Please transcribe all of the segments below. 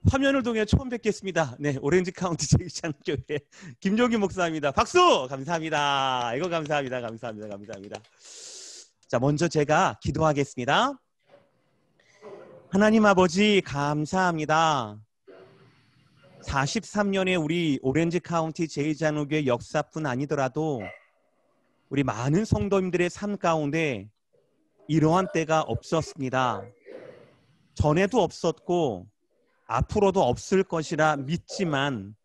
화면을 통해 처음 뵙겠습니다. 네, 오렌지 카운티 제2장교회 김종기 목사입니다. 박수! 감사합니다. 이거 감사합니다. 감사합니다. 감사합니다. 자, 먼저 제가 기도하겠습니다. 하나님 아버지 감사합니다. 43년의 우리 오렌지 카운티 제2장로교회 역사뿐 아니더라도 우리 많은 성도님들의 삶 가운데 이러한 때가 없었습니다. 전에도 없었고 앞으로도 없을 것이라 믿지만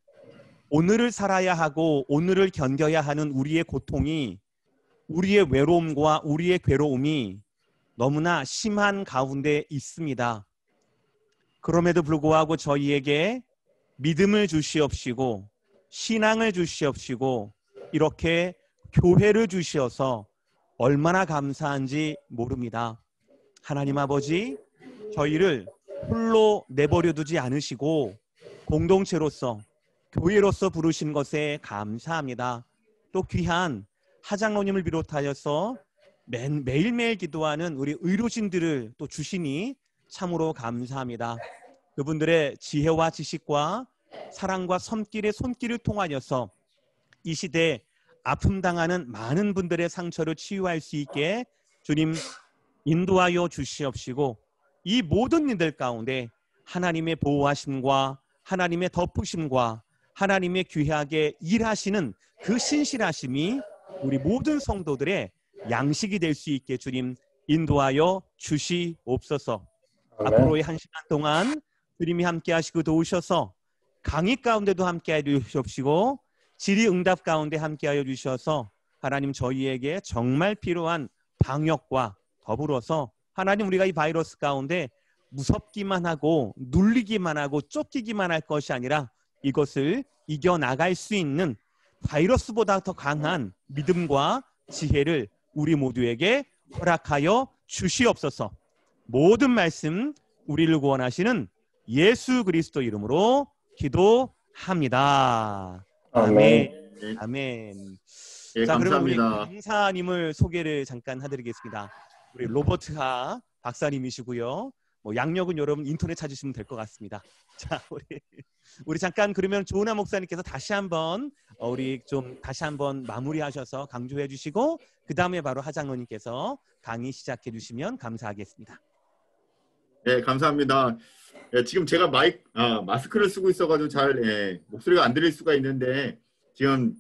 오늘을 살아야 하고 오늘을 견뎌야 하는 우리의 고통이, 우리의 외로움과 우리의 괴로움이 너무나 심한 가운데 있습니다. 그럼에도 불구하고 저희에게 믿음을 주시옵시고 신앙을 주시옵시고 이렇게 교회를 주시어서 얼마나 감사한지 모릅니다. 하나님 아버지, 저희를 홀로 내버려 두지 않으시고 공동체로서 교회로서 부르신 것에 감사합니다. 또 귀한 하장로님을 비롯하여서 매일매일 기도하는 우리 의료진들을 또 주시니 참으로 감사합니다. 그분들의 지혜와 지식과 사랑과 섬길의 손길을 통하여서 이 시대에 아픔 당하는 많은 분들의 상처를 치유할 수 있게 주님 인도하여 주시옵시고 이 모든 일들 가운데 하나님의 보호하심과 하나님의 덮으심과 하나님의 귀하게 일하시는 그 신실하심이 우리 모든 성도들의 양식이 될 수 있게 주님 인도하여 주시옵소서. 아멘. 앞으로의 한 시간 동안 주님이 함께 하시고 도우셔서 강의 가운데도 함께 하여 주시옵시고 질의응답 가운데 함께 하여 주셔서 하나님 저희에게 정말 필요한 방역과 더불어서 하나님 우리가 이 바이러스 가운데 무섭기만 하고 눌리기만 하고 쫓기기만 할 것이 아니라 이것을 이겨나갈 수 있는 바이러스보다 더 강한 믿음과 지혜를 우리 모두에게 허락하여 주시옵소서. 모든 말씀 우리를 구원하시는 예수 그리스도 이름으로 기도합니다. 아멘. 아멘. 아멘. 예, 자, 그러면 우리 감사합니다. 강사님을 소개를 잠깐 해드리겠습니다. 우리 로버트 하 박사님이시고요. 뭐 양력은 여러분 인터넷 찾으시면 될 것 같습니다. 자, 우리 잠깐 그러면 조은하 목사님께서 다시 한번 우리 좀 다시 한번 마무리하셔서 강조해 주시고 그 다음에 바로 하장로님께서 강의 시작해 주시면 감사하겠습니다. 네, 감사합니다. 예, 지금 제가 마스크를 쓰고 있어가지고 잘 목소리가 안 들릴 수가 있는데 지금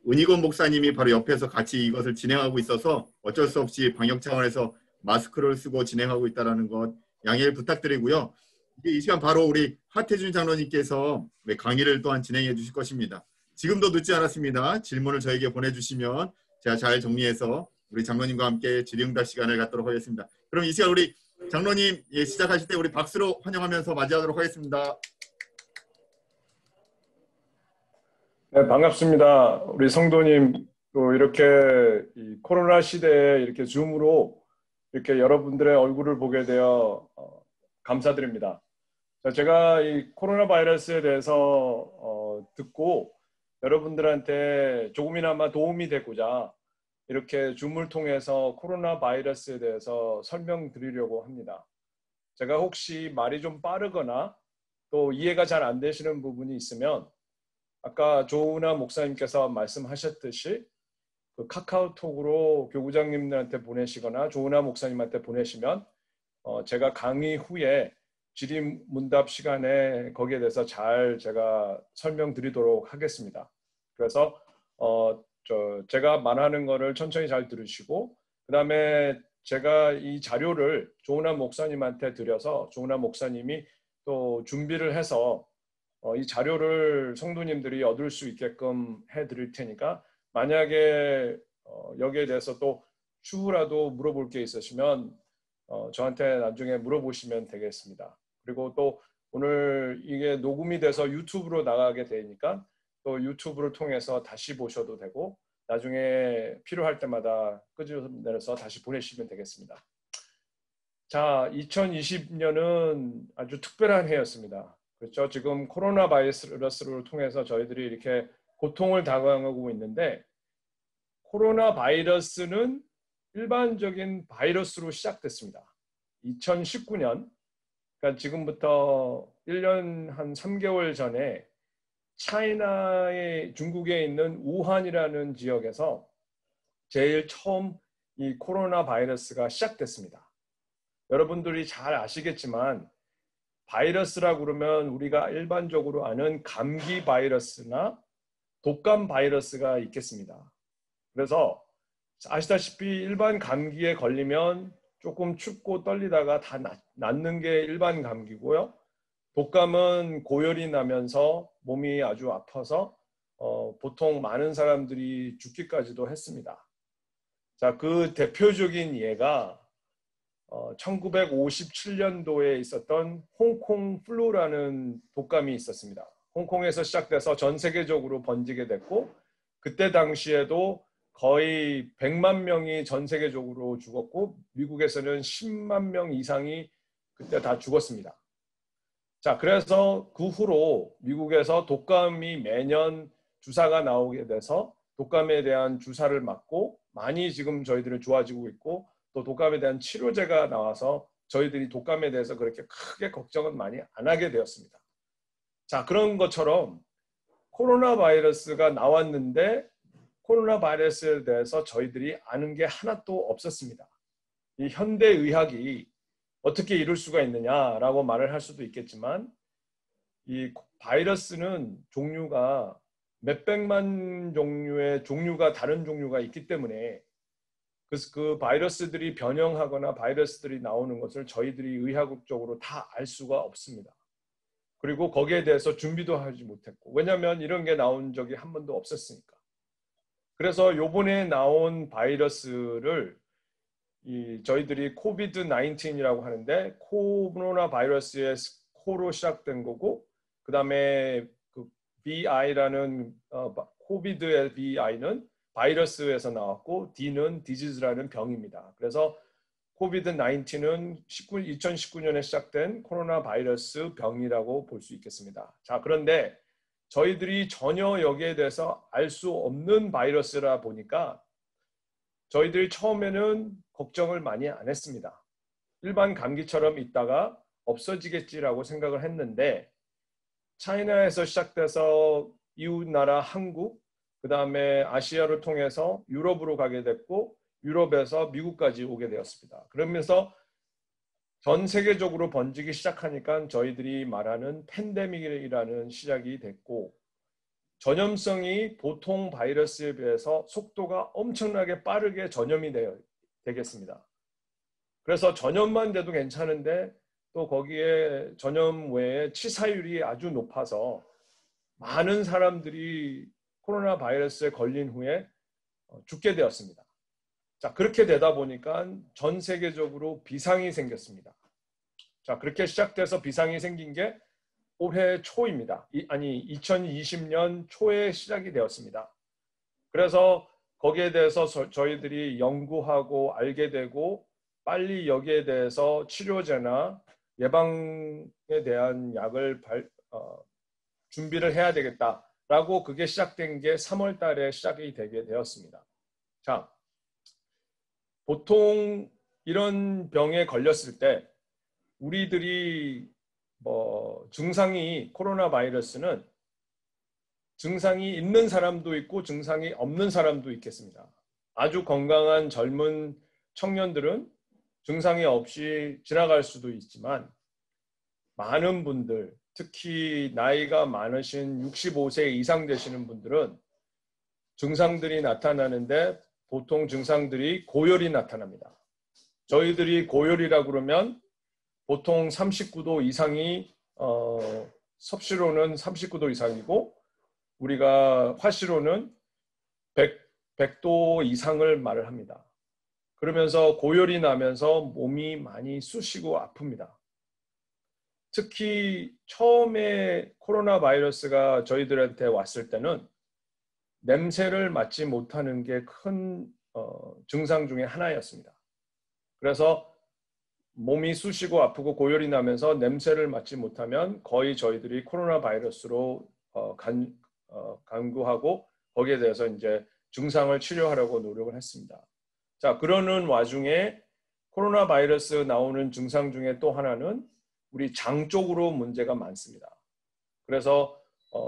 은희권 목사님이 바로 옆에서 같이 이것을 진행하고 있어서 어쩔 수 없이 방역 차원에서 마스크를 쓰고 진행하고 있다는 것 양해를 부탁드리고요. 이제 이 시간 바로 우리 하태준 장로님께서 강의를 또한 진행해 주실 것입니다. 지금도 늦지 않았습니다. 질문을 저에게 보내주시면 제가 잘 정리해서 우리 장로님과 함께 질의응답 시간을 갖도록 하겠습니다. 그럼 이 시간 우리 장로님 시작하실 때 우리 박수로 환영하면서 맞이하도록 하겠습니다. 네, 반갑습니다. 우리 성도님, 또 이렇게 이 코로나 시대에 이렇게 줌으로 이렇게 여러분들의 얼굴을 보게 되어 감사드립니다. 자, 제가 이 코로나 바이러스에 대해서 듣고 여러분들한테 조금이나마 도움이 되고자 이렇게 줌을 통해서 코로나 바이러스에 대해서 설명드리려고 합니다. 제가 혹시 말이 좀 빠르거나 또 이해가 잘 안 되시는 부분이 있으면 아까 조은하 목사님께서 말씀하셨듯이 그 카카오톡으로 교구장님들한테 보내시거나 조은하 목사님한테 보내시면 제가 강의 후에 질의문답 시간에 거기에 대해서 잘 제가 설명드리도록 하겠습니다. 그래서 제가 말하는 거를 천천히 잘 들으시고 그 다음에 제가 이 자료를 조은하 목사님한테 드려서 조은하 목사님이 또 준비를 해서 이 자료를 성도님들이 얻을 수 있게끔 해드릴 테니까 만약에 여기에 대해서 또 추후라도 물어볼 게 있으시면 저한테 나중에 물어보시면 되겠습니다. 그리고 또 오늘 이게 녹음이 돼서 유튜브로 나가게 되니까 또 유튜브를 통해서 다시 보셔도 되고 나중에 필요할 때마다 끄집어내서 다시 보내시면 되겠습니다. 자, 2020년은 아주 특별한 해였습니다. 그렇죠? 지금 코로나 바이러스를 통해서 저희들이 이렇게 고통을 당하고 있는데 코로나 바이러스는 일반적인 바이러스로 시작됐습니다. 2019년 그러니까 지금부터 1년 한 3개월 전에 중국에 있는 우한이라는 지역에서 제일 처음 이 코로나 바이러스가 시작됐습니다. 여러분들이 잘 아시겠지만 바이러스라고 그러면 우리가 일반적으로 아는 감기 바이러스나 독감 바이러스가 있겠습니다. 그래서 아시다시피 일반 감기에 걸리면 조금 춥고 떨리다가 다 낫는 게 일반 감기고요. 독감은 고열이 나면서 몸이 아주 아파서 보통 많은 사람들이 죽기까지도 했습니다. 자, 그 대표적인 예가 1957년도에 있었던 홍콩 플루라는 독감이 있었습니다. 홍콩에서 시작돼서 전 세계적으로 번지게 됐고 그때 당시에도 거의 100만 명이 전 세계적으로 죽었고 미국에서는 10만 명 이상이 그때 다 죽었습니다. 자, 그래서 그 후로 미국에서 독감이 매년 주사가 나오게 돼서 독감에 대한 주사를 맞고 많이 지금 저희들은 좋아지고 있고 또 독감에 대한 치료제가 나와서 저희들이 독감에 대해서 그렇게 크게 걱정은 많이 안 하게 되었습니다. 자, 그런 것처럼 코로나 바이러스가 나왔는데 코로나 바이러스에 대해서 저희들이 아는 게 하나도 없었습니다. 이 현대의학이 어떻게 이룰 수가 있느냐라고 말을 할 수도 있겠지만 이 바이러스는 종류가 몇백만 종류의 다른 종류가 있기 때문에 그 바이러스들이 변형하거나 바이러스들이 나오는 것을 저희들이 의학적으로 다 알 수가 없습니다. 그리고 거기에 대해서 준비도 하지 못했고 왜냐하면 이런 게 나온 적이 한 번도 없었으니까. 그래서 요번에 나온 바이러스를 저희들이 코비드-19이라고 하는데 코로나 바이러스의 코로 시작된 거고 그 다음에 그 BI라는 코비드의 BI는 바이러스에서 나왔고 D는 디지즈라는 병입니다. 그래서 코비드-19은 2019년에 시작된 코로나 바이러스 병이라고 볼 수 있겠습니다. 자, 그런데 저희들이 전혀 여기에 대해서 알 수 없는 바이러스라 보니까 저희들이 처음에는 걱정을 많이 안 했습니다. 일반 감기처럼 있다가 없어지겠지라고 생각을 했는데 차이나에서 시작돼서 이웃나라 한국, 그 다음에 아시아를 통해서 유럽으로 가게 됐고 유럽에서 미국까지 오게 되었습니다. 그러면서 전 세계적으로 번지기 시작하니까 저희들이 말하는 팬데믹이라는 시작이 됐고 전염성이 보통 바이러스에 비해서 속도가 엄청나게 빠르게 전염이 되겠습니다. 그래서 전염만 돼도 괜찮은데 또 거기에 전염 외에 치사율이 아주 높아서 많은 사람들이 코로나 바이러스에 걸린 후에 죽게 되었습니다. 자, 그렇게 되다 보니까 전 세계적으로 비상이 생겼습니다. 자, 그렇게 시작돼서 비상이 생긴 게 올해 초입니다. 2020년 초에 시작이 되었습니다. 그래서 거기에 대해서 저희들이 연구하고 알게 되고 빨리 여기에 대해서 치료제나 예방에 대한 약을 준비를 해야 되겠다라고 그게 시작된 게 3월 달에 시작이 되게 되었습니다. 자, 보통 이런 병에 걸렸을 때 우리들이 증상이 코로나 바이러스는 증상이 있는 사람도 있고 증상이 없는 사람도 있겠습니다. 아주 건강한 젊은 청년들은 증상이 없이 지나갈 수도 있지만 많은 분들, 특히 나이가 많으신 65세 이상 되시는 분들은 증상들이 나타나는데 보통 증상들이 고열이 나타납니다. 저희들이 고열이라고 그러면 보통 39도 이상이 섭씨로는 39도 이상이고 우리가 화씨로는 100도 이상을 말을 합니다. 그러면서 고열이 나면서 몸이 많이 쑤시고 아픕니다. 특히 처음에 코로나 바이러스가 저희들한테 왔을 때는 냄새를 맡지 못하는 게 큰 증상 중에 하나였습니다. 그래서 몸이 쑤시고 아프고 고열이 나면서 냄새를 맡지 못하면 거의 저희들이 코로나 바이러스로 간구하고 거기에 대해서 이제 증상을 치료하려고 노력을 했습니다. 자, 그러는 와중에 코로나 바이러스 나오는 증상 중에 또 하나는 우리 장 쪽으로 문제가 많습니다. 그래서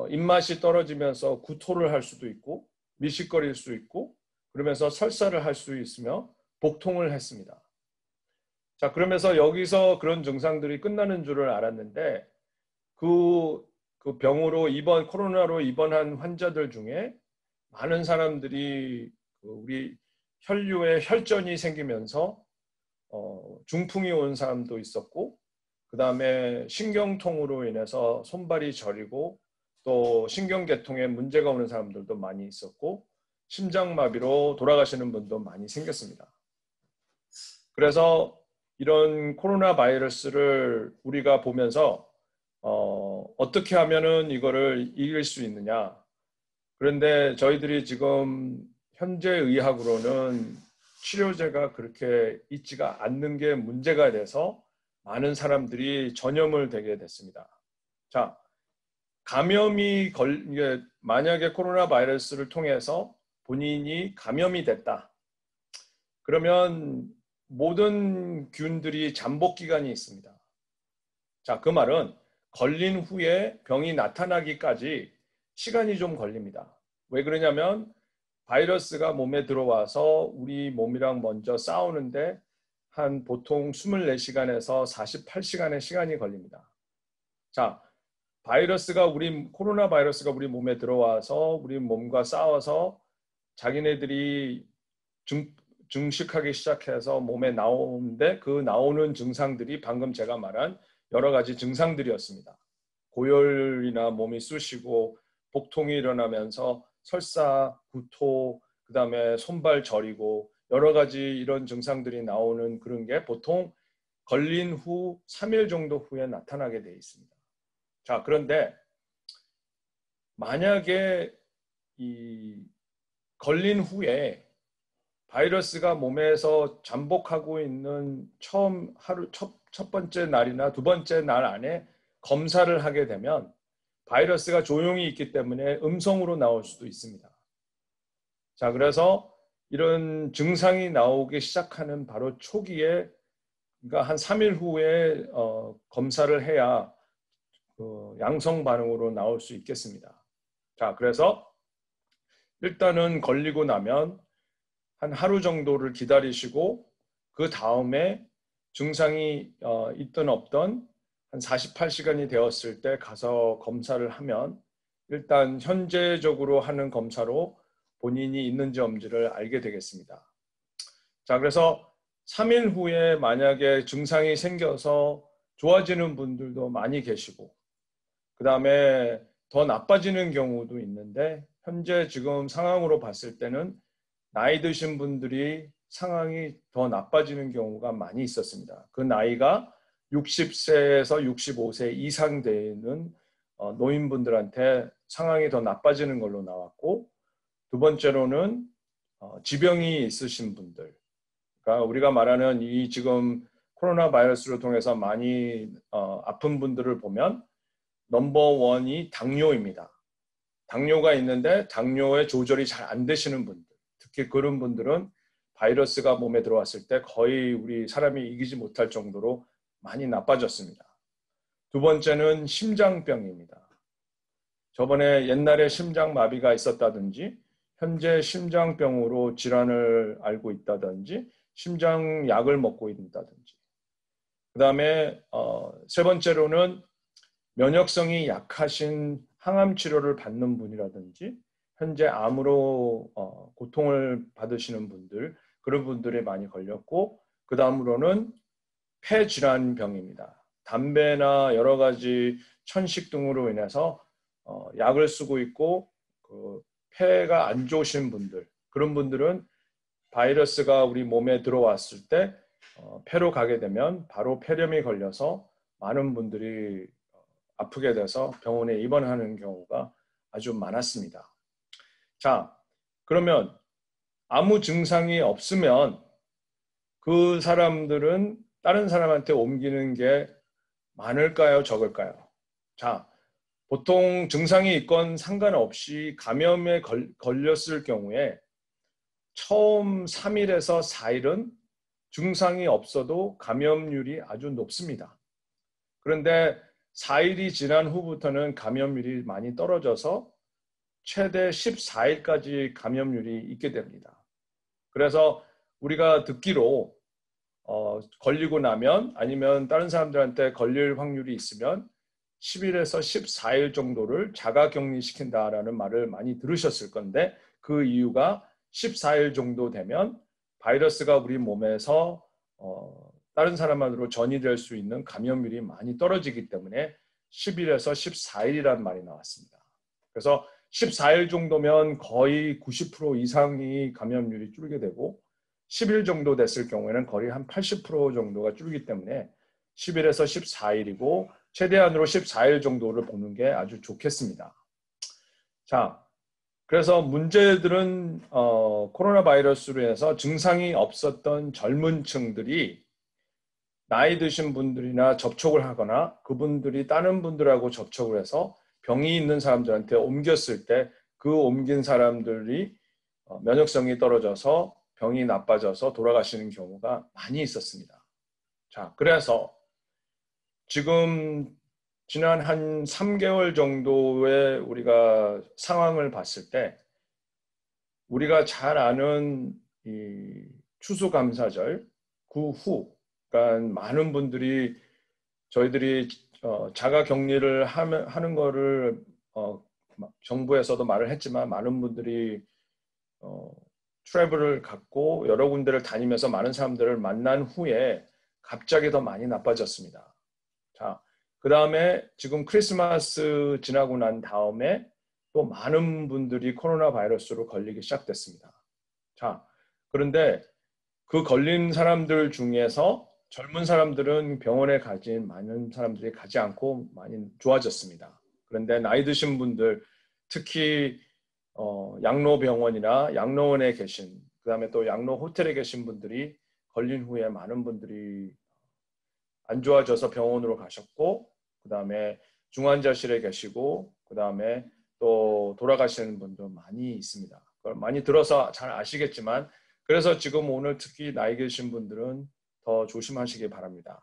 입맛이 떨어지면서 구토를 할 수도 있고 미식거릴 수 있고 그러면서 설사를 할 수 있으며 복통을 했습니다. 자, 그러면서 여기서 그런 증상들이 끝나는 줄을 알았는데 그 병으로 코로나로 입원한 환자들 중에 많은 사람들이 우리 혈류에 혈전이 생기면서 중풍이 온 사람도 있었고 그 다음에 신경통으로 인해서 손발이 저리고 또 신경계통에 문제가 오는 사람들도 많이 있었고 심장마비로 돌아가시는 분도 많이 생겼습니다. 그래서 이런 코로나 바이러스를 우리가 보면서 어떻게 하면은 이거를 이길 수 있느냐. 그런데 저희들이 지금 현재 의학으로는 치료제가 그렇게 있지가 않는 게 문제가 돼서 많은 사람들이 전염을 되게 됐습니다. 자, 만약에 코로나 바이러스를 통해서 본인이 감염이 됐다. 그러면 모든 균들이 잠복 기간이 있습니다. 자, 그 말은 걸린 후에 병이 나타나기까지 시간이 좀 걸립니다. 왜 그러냐면 바이러스가 몸에 들어와서 우리 몸이랑 먼저 싸우는데 한 보통 24시간에서 48시간의 시간이 걸립니다. 자, 코로나 바이러스가 우리 몸에 들어와서 우리 몸과 싸워서 자기네들이 증식하기 시작해서 몸에 나오는데 그 나오는 증상들이 방금 제가 말한 여러 가지 증상들이었습니다. 고열이나 몸이 쑤시고 복통이 일어나면서 설사, 구토, 그 다음에 손발 저리고 여러 가지 이런 증상들이 나오는 그런 게 보통 걸린 후 3일 정도 후에 나타나게 되어 있습니다. 자, 그런데 만약에 걸린 후에 바이러스가 몸에서 잠복하고 있는 첫 번째 날이나 두 번째 날 안에 검사를 하게 되면 바이러스가 조용히 있기 때문에 음성으로 나올 수도 있습니다. 자, 그래서 이런 증상이 나오기 시작하는 바로 초기에, 그러니까 한 3일 후에 검사를 해야 양성 반응으로 나올 수 있겠습니다. 자, 그래서 일단은 걸리고 나면 한 하루 정도를 기다리시고 그 다음에 증상이 있든 없든 한 48시간이 되었을 때 가서 검사를 하면 일단 현재적으로 하는 검사로 본인이 있는지 없는지를 알게 되겠습니다. 자, 그래서 3일 후에 만약에 증상이 생겨서 좋아지는 분들도 많이 계시고 그 다음에 더 나빠지는 경우도 있는데 현재 지금 상황으로 봤을 때는 나이 드신 분들이 상황이 더 나빠지는 경우가 많이 있었습니다. 그 나이가 60세에서 65세 이상 되는 노인분들한테 상황이 더 나빠지는 걸로 나왔고 두 번째로는 지병이 있으신 분들, 그러니까 우리가 말하는 이 지금 코로나 바이러스를 통해서 많이 아픈 분들을 보면 넘버 원이 당뇨입니다. 당뇨가 있는데 당뇨의 조절이 잘 안 되시는 분들, 특히 그런 분들은 바이러스가 몸에 들어왔을 때 거의 우리 사람이 이기지 못할 정도로 많이 나빠졌습니다. 두 번째는 심장병입니다. 저번에 옛날에 심장마비가 있었다든지 현재 심장병으로 질환을 앓고 있다든지 심장약을 먹고 있다든지 그 다음에 세 번째로는 면역성이 약하신 항암 치료를 받는 분이라든지 현재 암으로 고통을 받으시는 분들, 그런 분들이 많이 걸렸고 그 다음으로는 폐질환병입니다. 담배나 여러 가지 천식 등으로 인해서 약을 쓰고 있고 그 폐가 안 좋으신 분들, 그런 분들은 바이러스가 우리 몸에 들어왔을 때 폐로 가게 되면 바로 폐렴이 걸려서 많은 분들이 아프게 돼서 병원에 입원하는 경우가 아주 많았습니다. 자, 그러면 아무 증상이 없으면 그 사람들은 다른 사람한테 옮기는 게 많을까요? 적을까요? 자, 보통 증상이 있건 상관없이 감염에 걸렸을 경우에 처음 3일에서 4일은 증상이 없어도 감염률이 아주 높습니다. 그런데 4일이 지난 후부터는 감염률이 많이 떨어져서 최대 14일까지 감염률이 있게 됩니다. 그래서 우리가 듣기로 걸리고 나면 아니면 다른 사람들한테 걸릴 확률이 있으면 10일에서 14일 정도를 자가격리시킨다라는 말을 많이 들으셨을 건데 그 이유가 14일 정도 되면 바이러스가 우리 몸에서 다른 사람으로 전이될 수 있는 감염률이 많이 떨어지기 때문에 10일에서 14일이라는 말이 나왔습니다. 그래서 14일 정도면 거의 90% 이상이 감염률이 줄게 되고 10일 정도 됐을 경우에는 거의 한 80% 정도가 줄기 때문에 10일에서 14일이고 최대한으로 14일 정도를 보는 게 아주 좋겠습니다. 자, 그래서 문제들은 코로나 바이러스로 인해서 증상이 없었던 젊은 층들이 나이 드신 분들이나 접촉을 하거나 그분들이 다른 분들하고 접촉을 해서 병이 있는 사람들한테 옮겼을 때 그 옮긴 사람들이 면역성이 떨어져서 병이 나빠져서 돌아가시는 경우가 많이 있었습니다. 자, 그래서 지금 지난 한 3개월 정도의 우리가 상황을 봤을 때 우리가 잘 아는 이 추수감사절 그 후, 그러니까 많은 분들이 저희들이 자가격리를 하는 거를 정부에서도 말을 했지만 많은 분들이 트래블을 갖고 여러 군데를 다니면서 많은 사람들을 만난 후에 갑자기 더 많이 나빠졌습니다. 자, 그 다음에 지금 크리스마스 지나고 난 다음에 또 많은 분들이 코로나 바이러스로 걸리기 시작됐습니다. 자, 그런데 그 걸린 사람들 중에서 젊은 사람들은 병원에 가진 많은 사람들이 가지 않고 많이 좋아졌습니다. 그런데 나이 드신 분들, 특히 양로병원이나 양로원에 계신, 그 다음에 또 양로 호텔에 계신 분들이 걸린 후에 많은 분들이 안 좋아져서 병원으로 가셨고, 그 다음에 중환자실에 계시고, 그 다음에 또 돌아가시는 분도 많이 있습니다. 그걸 많이 들어서 잘 아시겠지만, 그래서 지금 오늘 특히 나이 계신 분들은 더 조심하시기 바랍니다.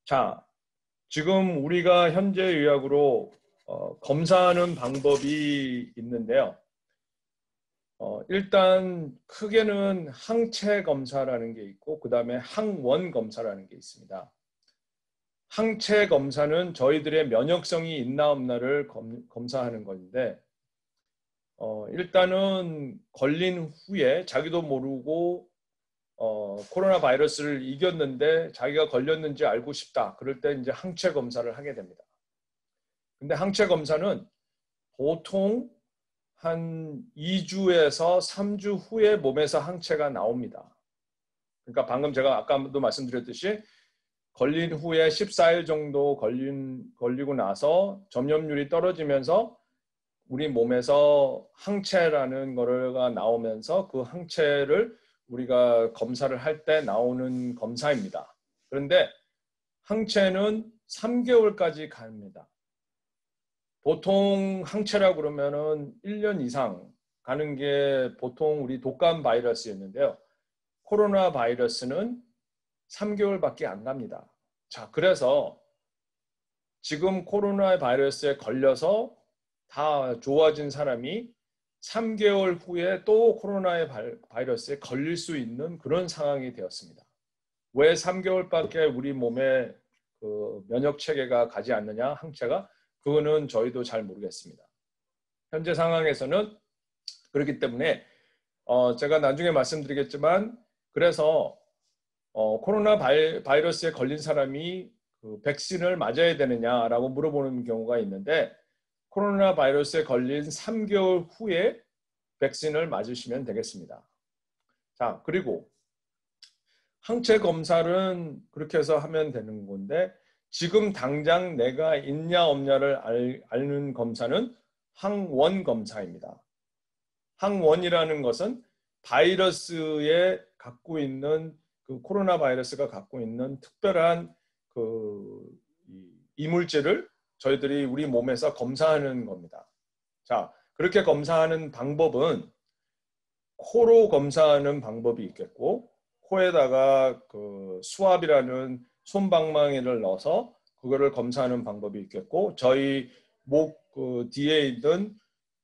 자, 지금 우리가 현재 의학으로 검사하는 방법이 있는데요. 일단 크게는 항체 검사라는 게 있고 그 다음에 항원 검사라는 게 있습니다. 항체 검사는 저희들의 면역성이 있나 없나를 검사하는 건데 일단은 걸린 후에 자기도 모르고 코로나 바이러스를 이겼는데 자기가 걸렸는지 알고 싶다. 그럴 때 이제 항체 검사를 하게 됩니다. 근데 항체 검사는 보통 한 2주에서 3주 후에 몸에서 항체가 나옵니다. 그러니까 방금 제가 아까도 말씀드렸듯이 걸린 후에 14일 정도 걸리고 나서 점염률이 떨어지면서 우리 몸에서 항체라는 거가 나오면서 그 항체를 우리가 검사를 할 때 나오는 검사입니다. 그런데 항체는 3개월까지 갑니다. 보통 항체라고 그러면은 1년 이상 가는 게 보통 우리 독감 바이러스였는데요. 코로나 바이러스는 3개월밖에 안 갑니다. 자, 그래서 지금 코로나 바이러스에 걸려서 다 좋아진 사람이 3개월 후에 또 코로나 바이러스에 걸릴 수 있는 그런 상황이 되었습니다. 왜 3개월밖에 우리 몸에 그 면역 체계가 가지 않느냐, 항체가? 그거는 저희도 잘 모르겠습니다. 현재 상황에서는 그렇기 때문에 제가 나중에 말씀드리겠지만 그래서 코로나 바이러스에 걸린 사람이 그 백신을 맞아야 되느냐라고 물어보는 경우가 있는데 코로나 바이러스에 걸린 3개월 후에 백신을 맞으시면 되겠습니다. 자, 그리고 항체 검사는 그렇게 해서 하면 되는 건데 지금 당장 내가 있냐 없냐를 아는 검사는 항원 검사입니다. 항원이라는 것은 바이러스에 갖고 있는 그 코로나 바이러스가 갖고 있는 특별한 그 이물질을 저희들이 우리 몸에서 검사하는 겁니다. 자, 그렇게 검사하는 방법은 코로 검사하는 방법이 있겠고 코에다가 그 수압이라는 솜방망이를 넣어서 그거를 검사하는 방법이 있겠고 저희 목 뒤에 있는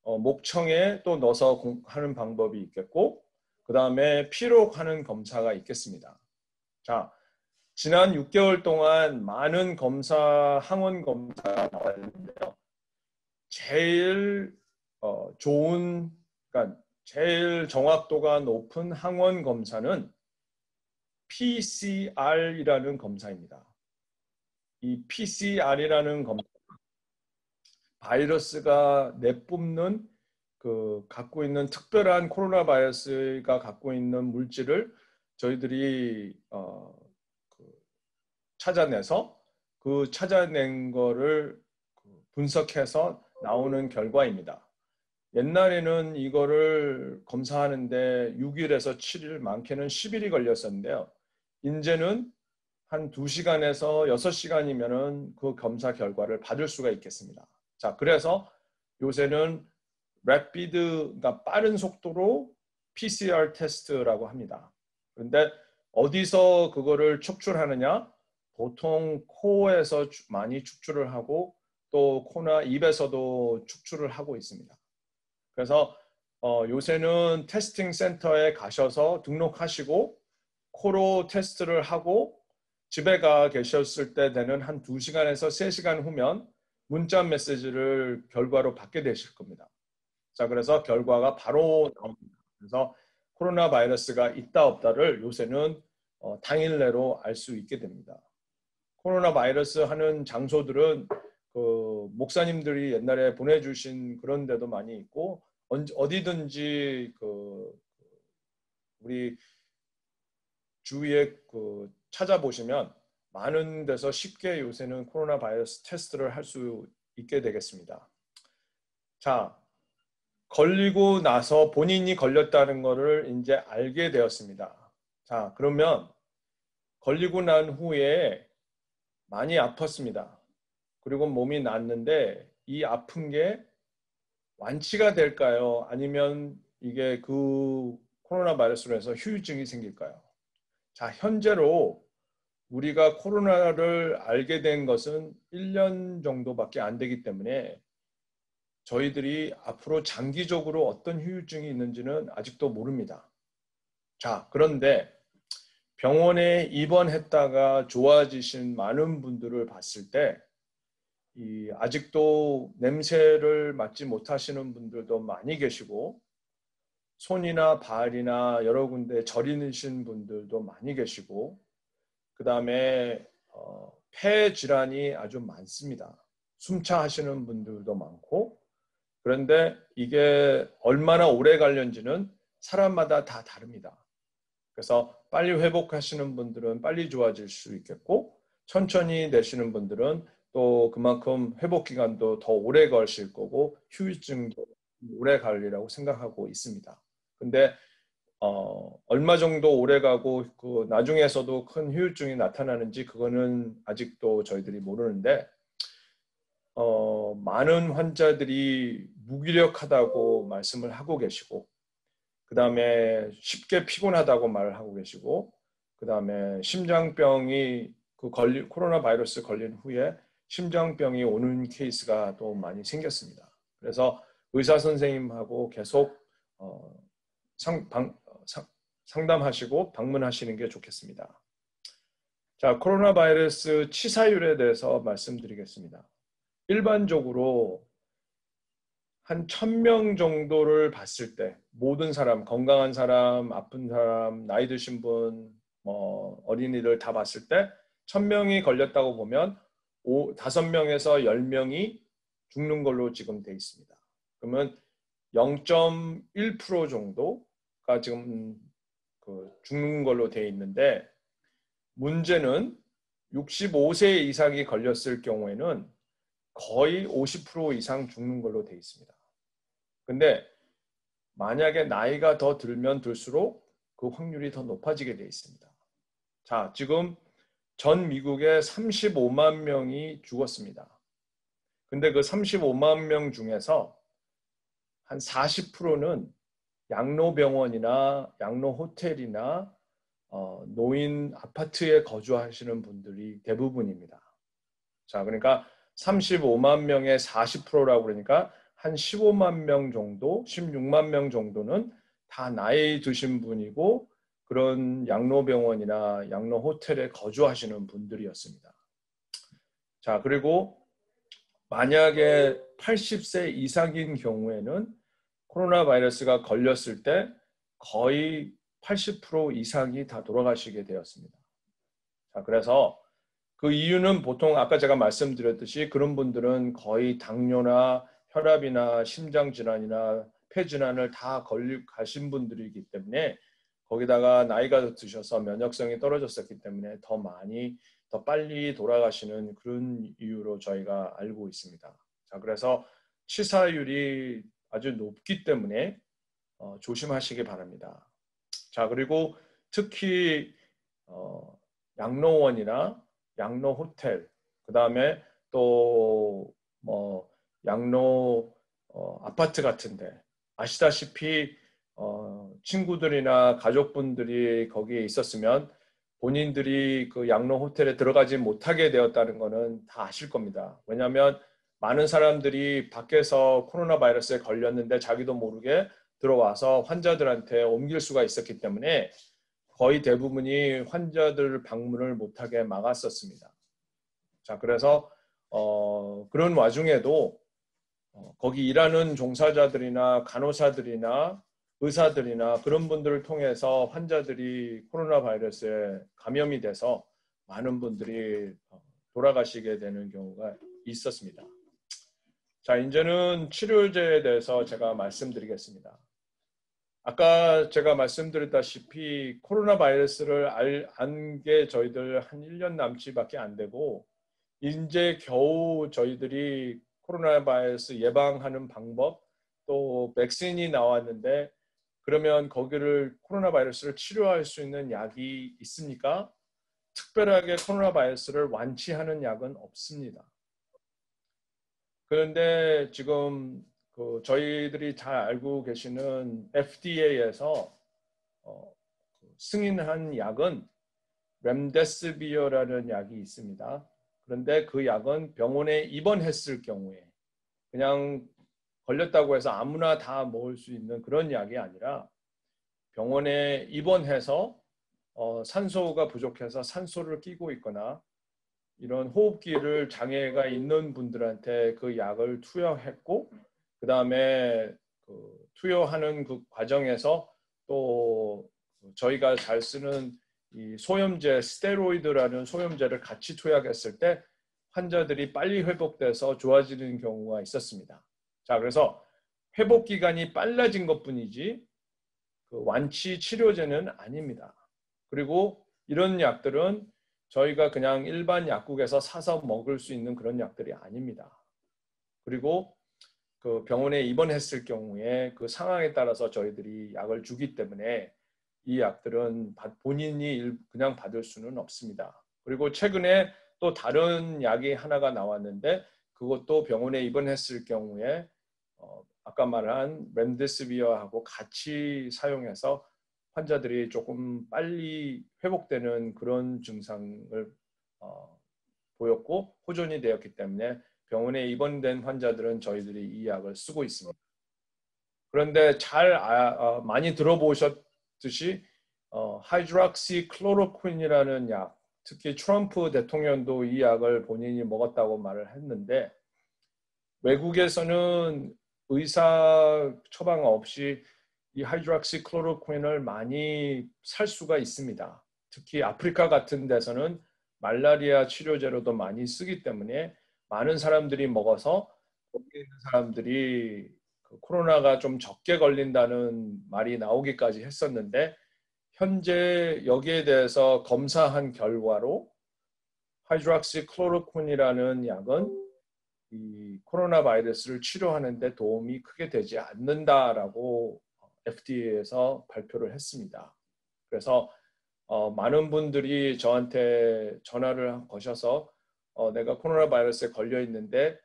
목청에 또 넣어서 하는 방법이 있겠고 그 다음에 피로 하는 검사가 있겠습니다. 자, 지난 6개월 동안 많은 항원 검사가 나왔는데요. 제일 좋은, 그러니까 제일 정확도가 높은 항원 검사는 PCR이라는 검사입니다. 이 PCR이라는 검사, 바이러스가 내뿜는 갖고 있는 특별한 코로나 바이러스가 갖고 있는 물질을 저희들이 찾아내서 찾아낸 거를 분석해서 나오는 결과입니다. 옛날에는 이거를 검사하는데 6일에서 7일, 많게는 10일이 걸렸었는데요. 이제는 한 2시간에서 6시간이면은 그 검사 결과를 받을 수가 있겠습니다. 자, 그래서 요새는 그러니까 빠른 속도로 PCR 테스트라고 합니다. 그런데 어디서 그거를 축출하느냐? 보통 코에서 많이 축출을 하고 또 코나 입에서도 축출을 하고 있습니다. 그래서 요새는 테스팅 센터에 가셔서 등록하시고 코로 테스트를 하고 집에 가 계셨을 때 되는 한 2시간에서 3시간 후면 문자 메시지를 결과로 받게 되실 겁니다. 자, 그래서 결과가 바로 나옵니다. 그래서 코로나 바이러스가 있다 없다를 요새는 당일 내로 알 수 있게 됩니다. 코로나 바이러스 하는 장소들은 목사님들이 옛날에 보내주신 그런 데도 많이 있고 어디든지 우리 주위에 찾아보시면 많은 데서 쉽게 요새는 코로나 바이러스 테스트를 할 수 있게 되겠습니다. 자, 걸리고 나서 본인이 걸렸다는 것을 이제 알게 되었습니다. 자, 그러면 걸리고 난 후에 많이 아팠습니다. 그리고 몸이 낫는데 이 아픈 게 완치가 될까요? 아니면 이게 코로나 바이러스로 해서 후유증이 생길까요? 자, 현재로 우리가 코로나를 알게 된 것은 1년 정도밖에 안 되기 때문에 저희들이 앞으로 장기적으로 어떤 후유증이 있는지는 아직도 모릅니다. 자, 그런데 병원에 입원했다가 좋아지신 많은 분들을 봤을 때 아직도 냄새를 맡지 못하시는 분들도 많이 계시고 손이나 발이나 여러 군데 저리신 분들도 많이 계시고 그 다음에 폐 질환이 아주 많습니다. 숨차 하시는 분들도 많고 그런데 이게 얼마나 오래 걸렸는지는 사람마다 다 다릅니다. 그래서 빨리 회복하시는 분들은 빨리 좋아질 수 있겠고 천천히 내시는 분들은 또 그만큼 회복 기간도 더 오래 걸릴 거고 후유증도 오래 걸리라고 생각하고 있습니다. 근데 얼마 정도 오래 가고 나중에서도 큰 후유증이 나타나는지 그거는 아직도 저희들이 모르는데 많은 환자들이 무기력하다고 말씀을 하고 계시고 그 다음에 쉽게 피곤하다고 말을 하고 계시고 그 다음에 심장병이 코로나 바이러스 걸린 후에 심장병이 오는 케이스가 또 많이 생겼습니다. 그래서 의사 선생님하고 계속 상담하시고 방문하시는 게 좋겠습니다. 자, 코로나 바이러스 치사율에 대해서 말씀드리겠습니다. 일반적으로 한 1000명 정도를 봤을 때 모든 사람, 건강한 사람, 아픈 사람, 나이 드신 분, 어린이들 다 봤을 때 1000명이 걸렸다고 보면 5명에서 10명이 죽는 걸로 지금 돼 있습니다. 그러면 0.1% 정도가 지금 죽는 걸로 돼 있는데 문제는 65세 이상이 걸렸을 경우에는 거의 50% 이상 죽는 걸로 돼 있습니다. 근데 만약에 나이가 더 들면 들수록 그 확률이 더 높아지게 돼 있습니다. 자, 지금 전 미국에 35만 명이 죽었습니다. 근데 그 35만 명 중에서 한 40%는 양로병원이나 양로호텔이나 노인 아파트에 거주하시는 분들이 대부분입니다. 자, 그러니까 35만 명의 40%라고 그러니까 한 15만 명 정도, 16만 명 정도는 다 나이 드신 분이고 그런 양로병원이나 양로호텔에 거주하시는 분들이었습니다. 자, 그리고 만약에 80세 이상인 경우에는 코로나 바이러스가 걸렸을 때 거의 80% 이상이 다 돌아가시게 되었습니다. 자, 그래서 그 이유는 보통 아까 제가 말씀드렸듯이 그런 분들은 거의 당뇨나 혈압이나 심장질환이나 폐질환을 다 가신 분들이기 때문에 거기다가 나이가 드셔서 면역성이 떨어졌었기 때문에 더 빨리 돌아가시는 그런 이유로 저희가 알고 있습니다. 자, 그래서 치사율이 아주 높기 때문에 조심하시기 바랍니다. 자, 그리고 특히 양로원이나 양로 호텔, 그 다음에 또 뭐 양로 아파트 같은데 아시다시피 친구들이나 가족분들이 거기에 있었으면 본인들이 그 양로 호텔에 들어가지 못하게 되었다는 거는 다 아실 겁니다. 왜냐하면 많은 사람들이 밖에서 코로나 바이러스에 걸렸는데 자기도 모르게 들어와서 환자들한테 옮길 수가 있었기 때문에 거의 대부분이 환자들 방문을 못하게 막았었습니다. 자, 그래서 그런 와중에도 거기 일하는 종사자들이나 간호사들이나 의사들이나 그런 분들을 통해서 환자들이 코로나 바이러스에 감염이 돼서 많은 분들이 돌아가시게 되는 경우가 있었습니다. 자, 이제는 치료제에 대해서 제가 말씀드리겠습니다. 아까 제가 말씀드렸다시피 코로나 바이러스를 안 게 저희들 한 1년 남치밖에 안 되고 이제 겨우 저희들이 코로나 바이러스 예방하는 방법 또 백신이 나왔는데 그러면 거기를 코로나 바이러스를 치료할 수 있는 약이 있습니까? 특별하게 코로나 바이러스를 완치하는 약은 없습니다. 그런데 지금 저희들이 잘 알고 계시는 FDA에서 승인한 약은 렘데시비어라는 약이 있습니다. 그런데 그 약은 병원에 입원했을 경우에 그냥 걸렸다고 해서 아무나 다 먹을 수 있는 그런 약이 아니라 병원에 입원해서 산소가 부족해서 산소를 끼고 있거나 이런 호흡기를 장애가 있는 분들한테 그 약을 투여했고 그 다음에 투여하는 그 과정에서 또 저희가 잘 쓰는 이 소염제, 스테로이드라는 소염제를 같이 투약했을 때 환자들이 빨리 회복돼서 좋아지는 경우가 있었습니다. 자, 그래서 회복 기간이 빨라진 것뿐이지 그 완치 치료제는 아닙니다. 그리고 이런 약들은 저희가 그냥 일반 약국에서 사서 먹을 수 있는 그런 약들이 아닙니다. 그리고 그 병원에 입원했을 경우에 그 상황에 따라서 저희들이 약을 주기 때문에 이 약들은 본인이 그냥 받을 수는 없습니다. 그리고 최근에 또 다른 약이 하나가 나왔는데 그것도 병원에 입원했을 경우에 아까 말한 렘데시비어하고 같이 사용해서 환자들이 조금 빨리 회복되는 그런 증상을 보였고 호전이 되었기 때문에 병원에 입원된 환자들은 저희들이 이 약을 쓰고 있습니다. 그런데 많이 들어보셨듯이 하이드록시클로로퀸이라는 약, 특히 트럼프 대통령도 이 약을 본인이 먹었다고 말을 했는데 외국에서는 의사 처방 없이 이 하이드록시클로로퀸을 많이 살 수가 있습니다. 특히 아프리카 같은 데서는 말라리아 치료제로도 많이 쓰기 때문에 많은 사람들이 먹어서 거기 있는 사람들이 코로나가 좀 적게 걸린다는 말이 나오기까지 했었는데 현재 여기에 대해서 검사한 결과로 하이드록시클로로퀸이라는 약은 이 코로나 바이러스를 치료하는 데 도움이 크게 되지 않는다라고 FDA에서 발표를 했습니다. 그래서 많은 분들이 저한테 전화를 거셔서 내가 코로나 바이러스에 걸려 있는데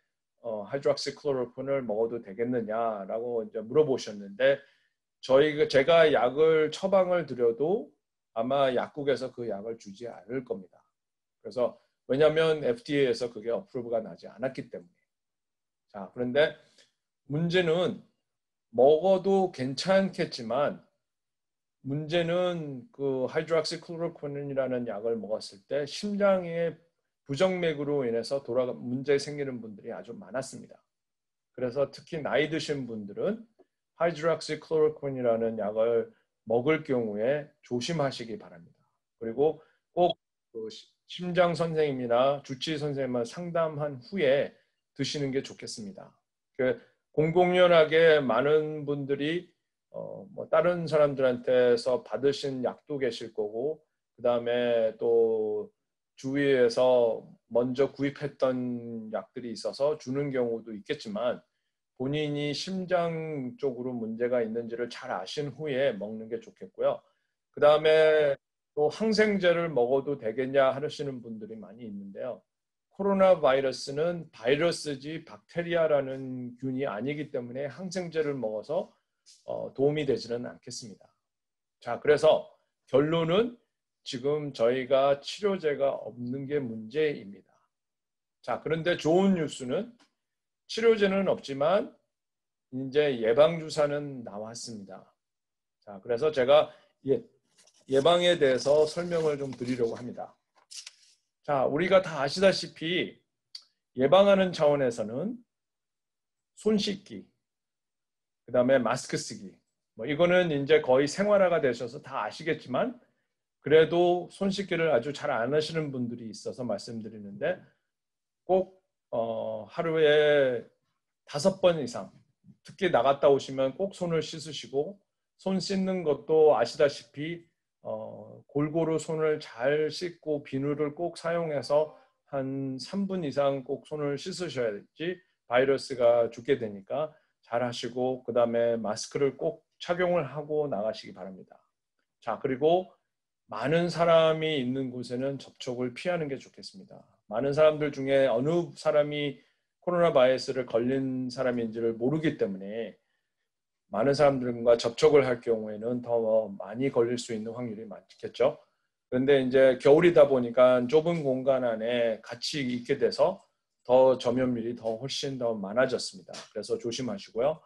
하이드록시클로로퀸을 먹어도 되겠느냐라고 이제 물어보셨는데 제가 약을 처방을 드려도 아마 약국에서 그 약을 주지 않을 겁니다. 그래서 왜냐하면 FDA에서 그게 어프로브가 나지 않았기 때문에. 자, 그런데 문제는 먹어도 괜찮겠지만 문제는 그 하이드록시클로로퀸이라는 약을 먹었을 때 심장의 부정맥으로 인해서 문제 생기는 분들이 아주 많았습니다. 그래서 특히 나이 드신 분들은 하이드록시클로로퀸이라는 약을 먹을 경우에 조심하시기 바랍니다. 그리고 꼭 그 심장 선생님이나 주치의 선생님과 상담한 후에 드시는 게 좋겠습니다. 공공연하게 많은 분들이 뭐 다른 사람들한테서 받으신 약도 계실 거고, 그 다음에 또 주위에서 먼저 구입했던 약들이 있어서 주는 경우도 있겠지만 본인이 심장 쪽으로 문제가 있는지를 잘 아신 후에 먹는 게 좋겠고요. 그 다음에 또 항생제를 먹어도 되겠냐 하시는 분들이 많이 있는데요. 코로나 바이러스는 바이러스지 박테리아라는 균이 아니기 때문에 항생제를 먹어서 도움이 되지는 않겠습니다. 자, 그래서 결론은 지금 저희가 치료제가 없는 게 문제입니다. 자, 그런데 좋은 뉴스는 치료제는 없지만 이제 예방주사는 나왔습니다. 자, 그래서 제가 예방에 대해서 설명을 좀 드리려고 합니다. 자, 우리가 다 아시다시피 예방하는 차원에서는 손 씻기, 그 다음에 마스크 쓰기, 뭐 이거는 이제 거의 생활화가 되셔서 다 아시겠지만 그래도 손 씻기를 아주 잘 안 하시는 분들이 있어서 말씀드리는데 꼭 하루에 5번 이상, 특히 나갔다 오시면 꼭 손을 씻으시고, 손 씻는 것도 아시다시피 골고루 손을 잘 씻고 비누를 꼭 사용해서 한 3분 이상 꼭 손을 씻으셔야지 바이러스가 죽게 되니까 잘 하시고, 그 다음에 마스크를 꼭 착용을 하고 나가시기 바랍니다. 자, 그리고 많은 사람이 있는 곳에는 접촉을 피하는 게 좋겠습니다. 많은 사람들 중에 어느 사람이 코로나 바이러스를 걸린 사람인지를 모르기 때문에 많은 사람들과 접촉을 할 경우에는 더 많이 걸릴 수 있는 확률이 많겠죠. 그런데 이제 겨울이다 보니까 좁은 공간 안에 같이 있게 돼서 더 전염률이 훨씬 더 많아졌습니다. 그래서 조심하시고요.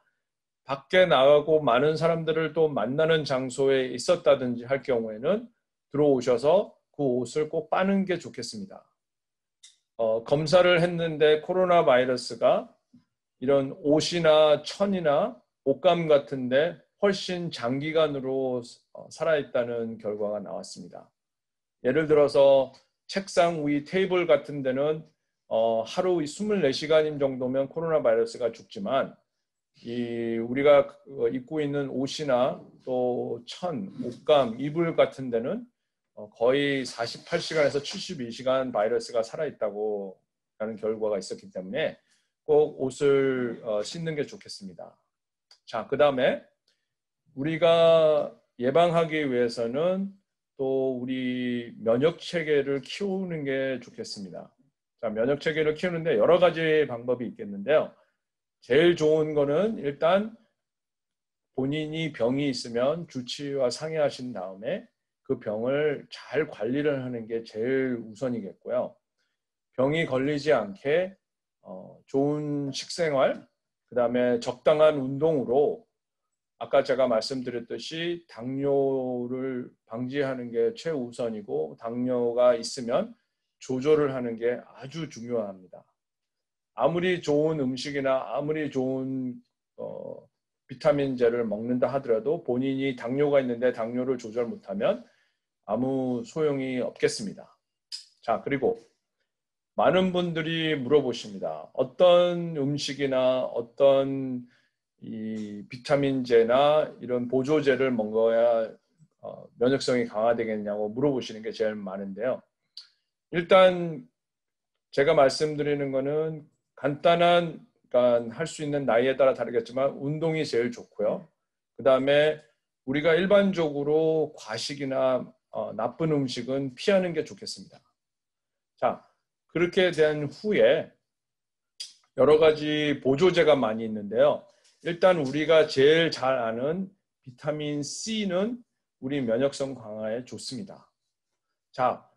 밖에 나가고 많은 사람들을 또 만나는 장소에 있었다든지 할 경우에는 들어오셔서 그 옷을 꼭 빠는 게 좋겠습니다. 검사를 했는데 코로나 바이러스가 이런 옷이나 천이나 옷감 같은데 훨씬 장기간으로 살아있다는 결과가 나왔습니다. 예를 들어서 책상 위 테이블 같은 데는 하루 24시간 정도면 코로나 바이러스가 죽지만 우리가 입고 있는 옷이나 또 천, 옷감, 이불 같은 데는 거의 48시간에서 72시간 바이러스가 살아있다고 하는 결과가 있었기 때문에 꼭 옷을 씻는 게 좋겠습니다. 자, 그 다음에 우리가 예방하기 위해서는 또 우리 면역체계를 키우는 게 좋겠습니다. 자, 면역체계를 키우는데 여러 가지 방법이 있겠는데요. 제일 좋은 거는 일단 본인이 병이 있으면 주치의와 상의하신 다음에 그 병을 잘 관리를 하는 게 제일 우선이겠고요. 병이 걸리지 않게 좋은 식생활, 그 다음에 적당한 운동으로 아까 제가 말씀드렸듯이 당뇨를 방지하는 게 최우선이고 당뇨가 있으면 조절을 하는 게 아주 중요합니다. 아무리 좋은 음식이나 아무리 좋은 비타민제를 먹는다 하더라도 본인이 당뇨가 있는데 당뇨를 조절 못하면 아무 소용이 없겠습니다. 자, 그리고 많은 분들이 물어보십니다. 어떤 음식이나 어떤 이 비타민제나 이런 보조제를 먹어야 면역성이 강화되겠냐고 물어보시는 게 제일 많은데요. 일단 제가 말씀드리는 거는 간단한 할 수 있는 나이에 따라 다르겠지만 운동이 제일 좋고요. 그 다음에 우리가 일반적으로 과식이나 나쁜 음식은 피하는 게 좋겠습니다. 자, 그렇게 된 후에 여러 가지 보조제가 많이 있는데요. 일단 우리가 제일 잘 아는 비타민 C는 우리 면역성 강화에 좋습니다. 자,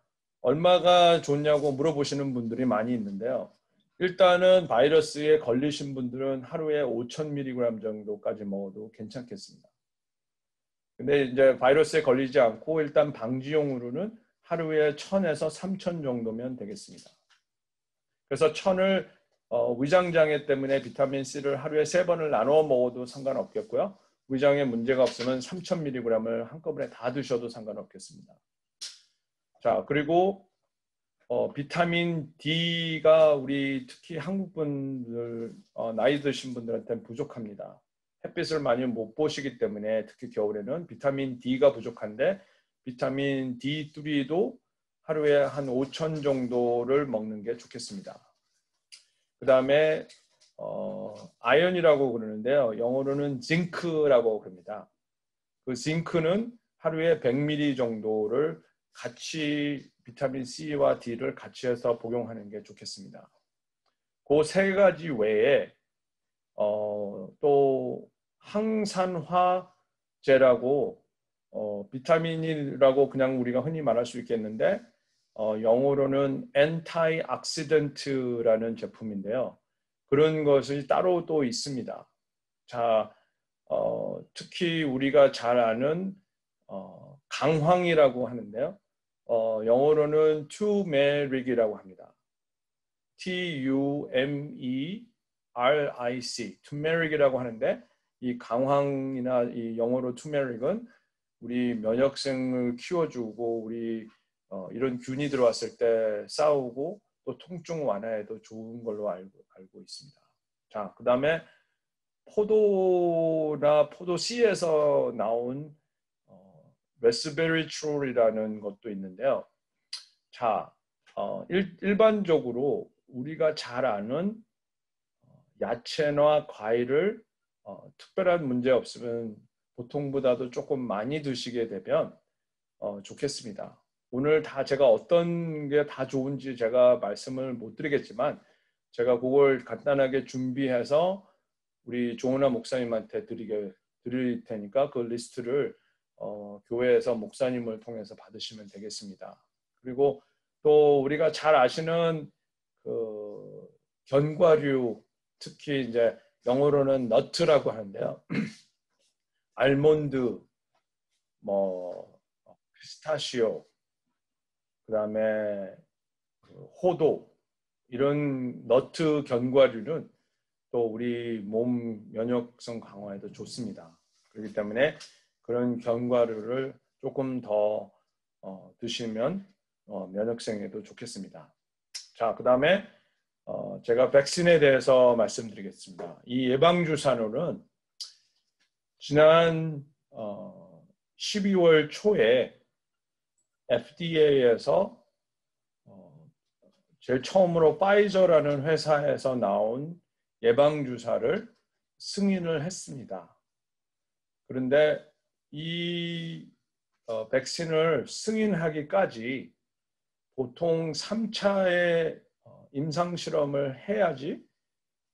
얼마가 좋냐고 물어보시는 분들이 많이 있는데요. 일단은 바이러스에 걸리신 분들은 하루에 5,000mg 정도까지 먹어도 괜찮겠습니다. 근데 이제 바이러스에 걸리지 않고 일단 방지용으로는 하루에 1,000에서 3,000 정도면 되겠습니다. 그래서 1,000을 위장장애 때문에 비타민C를 하루에 3번을 나눠 먹어도 상관없겠고요. 위장에 문제가 없으면 3,000mg을 한꺼번에 다 드셔도 상관없겠습니다. 자, 그리고 비타민 D가 우리 특히 한국 분들, 나이 드신 분들한테는 부족합니다. 햇빛을 많이 못 보시기 때문에 특히 겨울에는 비타민 D가 부족한데 비타민 D3도 하루에 한 5,000 정도를 먹는 게 좋겠습니다. 그 다음에 아연이라고 그러는데요. 영어로는 징크라고 그럽니다. 그 징크는 하루에 100ml 정도를 같이 비타민 C와 D를 같이 해서 복용하는 게 좋겠습니다. 그 세 가지 외에 또 항산화제라고 비타민이라고 그냥 우리가 흔히 말할 수 있겠는데 영어로는 antioxidant라는 제품인데요. 그런 것이 따로 또 있습니다. 자, 특히 우리가 잘 아는 강황이라고 하는데요. 영어로는 turmeric이라고 합니다. T-U-M-E-R-I-C, turmeric이라고 하는데 이 강황이나 이 영어로 turmeric은 우리 면역성을 키워주고 우리 이런 균이 들어왔을 때 싸우고 또 통증 완화에도 좋은 걸로 알고 있습니다. 자, 그 다음에 포도나 포도 씨에서 나온 레스베리트롤이라는 것도 있는데요. 자, 일반적으로 우리가 잘 아는 야채나 과일을 특별한 문제 없으면 보통보다도 조금 많이 드시게 되면 좋겠습니다. 오늘 다 제가 어떤 게 다 좋은지 제가 말씀을 못 드리겠지만 제가 그걸 간단하게 준비해서 우리 조은하 목사님한테 드릴 테니까 그 리스트를 교회에서 목사님을 통해서 받으시면 되겠습니다. 그리고 또 우리가 잘 아시는 그 견과류, 특히 이제 영어로는 너트라고 하는데요. 알몬드, 뭐 피스타시오, 그다음에 호도 이런 너트 견과류는 또 우리 몸 면역성 강화에도 좋습니다. 그렇기 때문에 그런 견과류를 조금 더 드시면 면역성에도 좋겠습니다. 자, 그 다음에 제가 백신에 대해서 말씀드리겠습니다. 이 예방주사로는 지난 12월 초에 FDA에서 제일 처음으로 파이저라는 회사에서 나온 예방주사를 승인을 했습니다. 그런데 이 백신을 승인하기까지 보통 3차의 임상실험을 해야지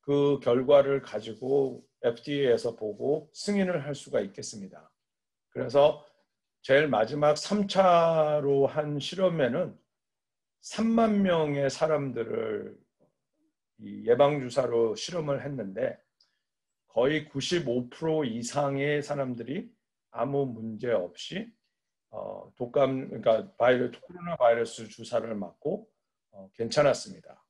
그 결과를 가지고 FDA에서 보고 승인을 할 수가 있겠습니다. 그래서 제일 마지막 3차로 한 실험에는 3만 명의 사람들을 이 예방주사로 실험을 했는데 거의 95% 이상의 사람들이 아무 문제 없이 그러니까 코로나 바이러스 주사를 맞고 괜찮았습니다.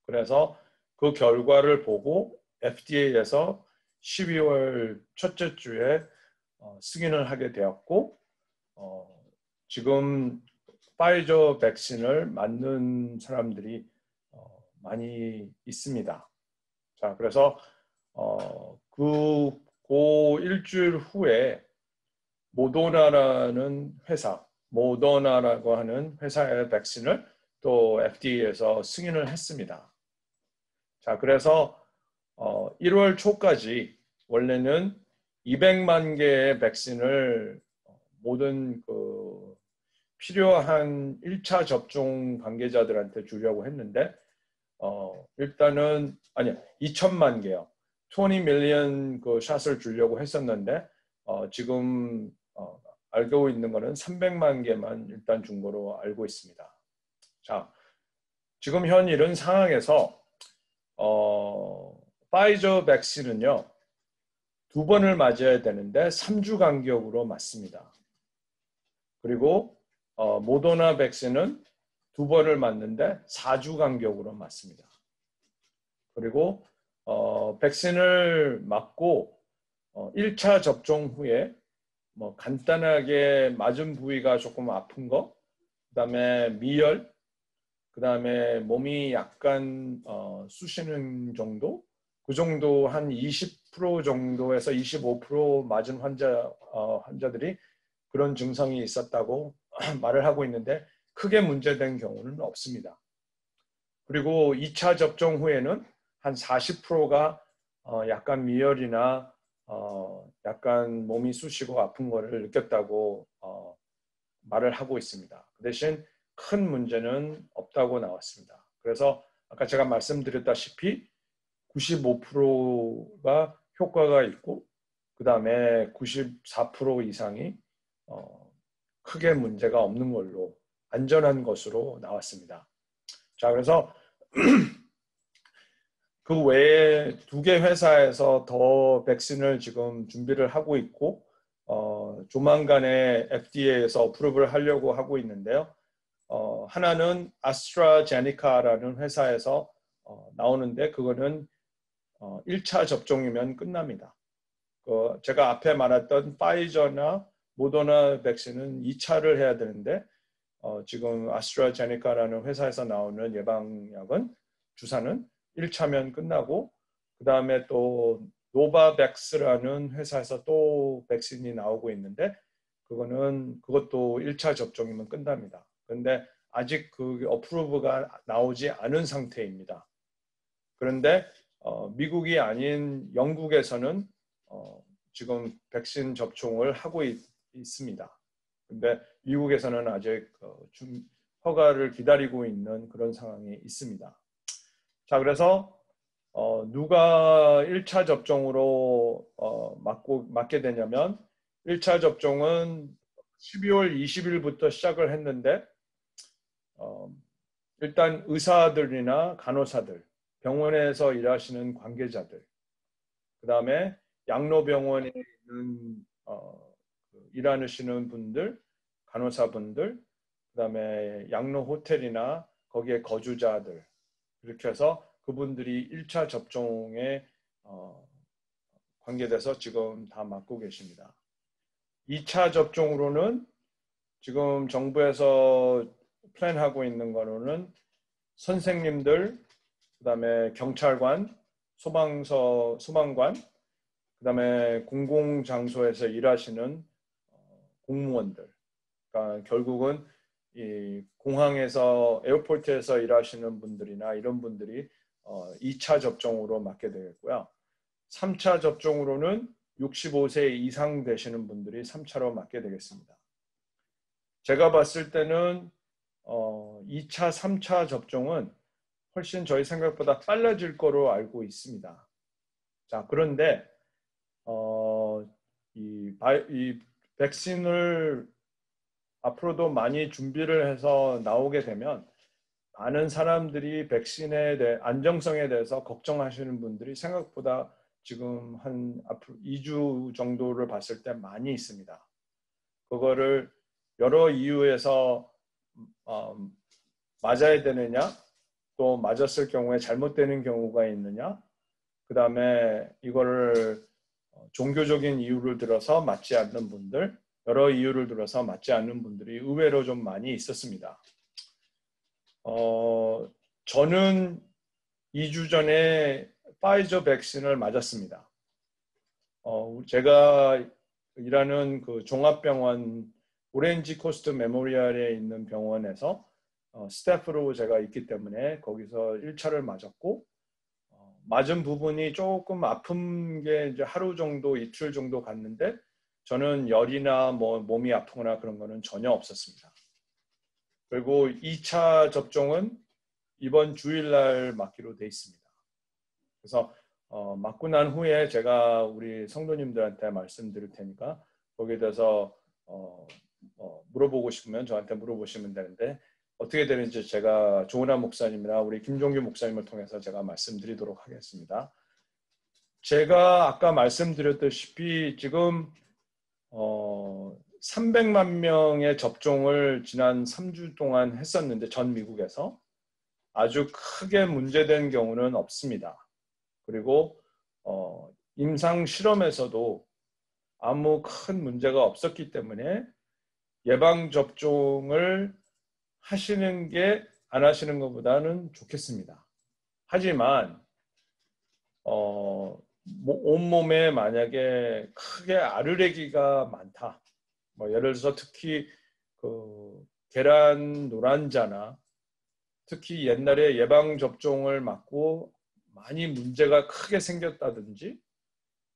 그래서 그 결과를 보고 FDA에서 12월 첫째 주에 승인을 하게 되었고 지금 파이저 백신을 맞는 사람들이 많이 있습니다. 자, 그래서 그 일주일 후에 모더나라고 하는 회사의 백신을 또 FDA에서 승인을 했습니다. 자, 그래서 1월 초까지 원래는 200만 개의 백신을 모든 필요한 1차 접종 관계자들한테 주려고 했는데 일단은 2천만 개요. 20 밀리언 그 샷을 주려고 했었는데 지금 알고 있는 거는 300만 개만 일단 준 거로 알고 있습니다. 자, 지금 현 이런 상황에서 파이저 백신은요 2번을 맞아야 되는데 3주 간격으로 맞습니다. 그리고 모더나 백신은 2번을 맞는데 4주 간격으로 맞습니다. 그리고 백신을 맞고 1차 접종 후에 뭐 간단하게 맞은 부위가 조금 아픈 거, 그다음에 미열, 그다음에 몸이 약간 쑤시는 정도, 그 정도 한 20% 정도에서 25% 맞은 환자들이 그런 증상이 있었다고 말을 하고 있는데 크게 문제된 경우는 없습니다. 그리고 2차 접종 후에는 한 40%가 약간 미열이나 약간 몸이 쑤시고 아픈 거를 느꼈다고 말을 하고 있습니다. 그 대신 큰 문제는 없다고 나왔습니다. 그래서 아까 제가 말씀드렸다시피 95%가 효과가 있고 그 다음에 94% 이상이 크게 문제가 없는 걸로 안전한 것으로 나왔습니다. 자, 그래서 그 외에 2개 회사에서 더 백신을 지금 준비를 하고 있고 조만간에 FDA에서 어프로브를 하려고 하고 있는데요. 하나는 아스트라제네카라는 회사에서 나오는데 그거는 1차 접종이면 끝납니다. 제가 앞에 말했던 파이저나 모더나 백신은 2차를 해야 되는데 지금 아스트라제네카라는 회사에서 나오는 예방약은 주사는 1차면 끝나고 그 다음에 또 노바백스라는 회사에서 또 백신이 나오고 있는데 그것도 1차 접종이면 끝납니다. 그런데 아직 그 어프로브가 나오지 않은 상태입니다. 그런데 미국이 아닌 영국에서는 지금 백신 접종을 하고 있습니다. 근데 미국에서는 아직 허가를 기다리고 있는 그런 상황이 있습니다. 자, 그래서 누가 1차 접종으로 맞게 되냐면 1차 접종은 12월 20일부터 시작을 했는데 일단 의사들이나 간호사들, 병원에서 일하시는 관계자들, 그 다음에 양로병원에 있는 일하시는 분들, 간호사분들, 그 다음에 양로 호텔이나 거기에 거주자들 이렇게 해서 그분들이 1차 접종에 관계돼서 지금 다 맞고 계십니다. 2차 접종으로는 지금 정부에서 플랜하고 있는 거로는 선생님들, 그 다음에 경찰관, 소방관, 그 다음에 공공장소에서 일하시는 공무원들, 그러니까 결국은 이 공항에서 에어포트에서 일하시는 분들이나 이런 분들이 2차 접종으로 맞게 되겠고요. 3차 접종으로는 65세 이상 되시는 분들이 3차로 맞게 되겠습니다. 제가 봤을 때는 2차, 3차 접종은 훨씬 저희 생각보다 빨라질 거로 알고 있습니다. 자, 그런데 이 백신을 앞으로도 많이 준비를 해서 나오게 되면 많은 사람들이 백신에 대해 안정성에 대해서 걱정하시는 분들이 생각보다 지금 한 앞으로 2주 정도를 봤을 때 많이 있습니다. 그거를 여러 이유에서 맞아야 되느냐, 또 맞았을 경우에 잘못되는 경우가 있느냐, 그 다음에 이거를 종교적인 이유를 들어서 맞지 않는 분들, 여러 이유를 들어서 맞지 않는 분들이 의외로 좀 많이 있었습니다. 저는 2주 전에 파이저 백신을 맞았습니다. 제가 일하는 그 종합병원 오렌지 코스트 메모리얼에 있는 병원에서 스태프로 제가 있기 때문에 거기서 1차를 맞았고 맞은 부분이 조금 아픈 게 이제 하루 정도, 이틀 정도 갔는데 저는 열이나 뭐 몸이 아프거나 그런 거는 전혀 없었습니다. 그리고 2차 접종은 이번 주일날 맞기로 돼 있습니다. 그래서 맞고 난 후에 제가 우리 성도님들한테 말씀드릴 테니까 거기에 대해서 물어보고 싶으면 저한테 물어보시면 되는데 어떻게 되는지 제가 조은하 목사님이나 우리 김종규 목사님을 통해서 제가 말씀드리도록 하겠습니다. 제가 아까 말씀드렸다시피 지금 300만 명의 접종을 지난 3주 동안 했었는데 전 미국에서 아주 크게 문제된 경우는 없습니다. 그리고 임상 실험에서도 아무 큰 문제가 없었기 때문에 예방 접종을 하시는 게 안 하시는 것보다는 좋겠습니다. 하지만 온몸에 만약에 크게 아르레기가 많다. 뭐 예를 들어서 특히 그 계란 노란자나 특히 옛날에 예방 접종을 맞고 많이 문제가 크게 생겼다든지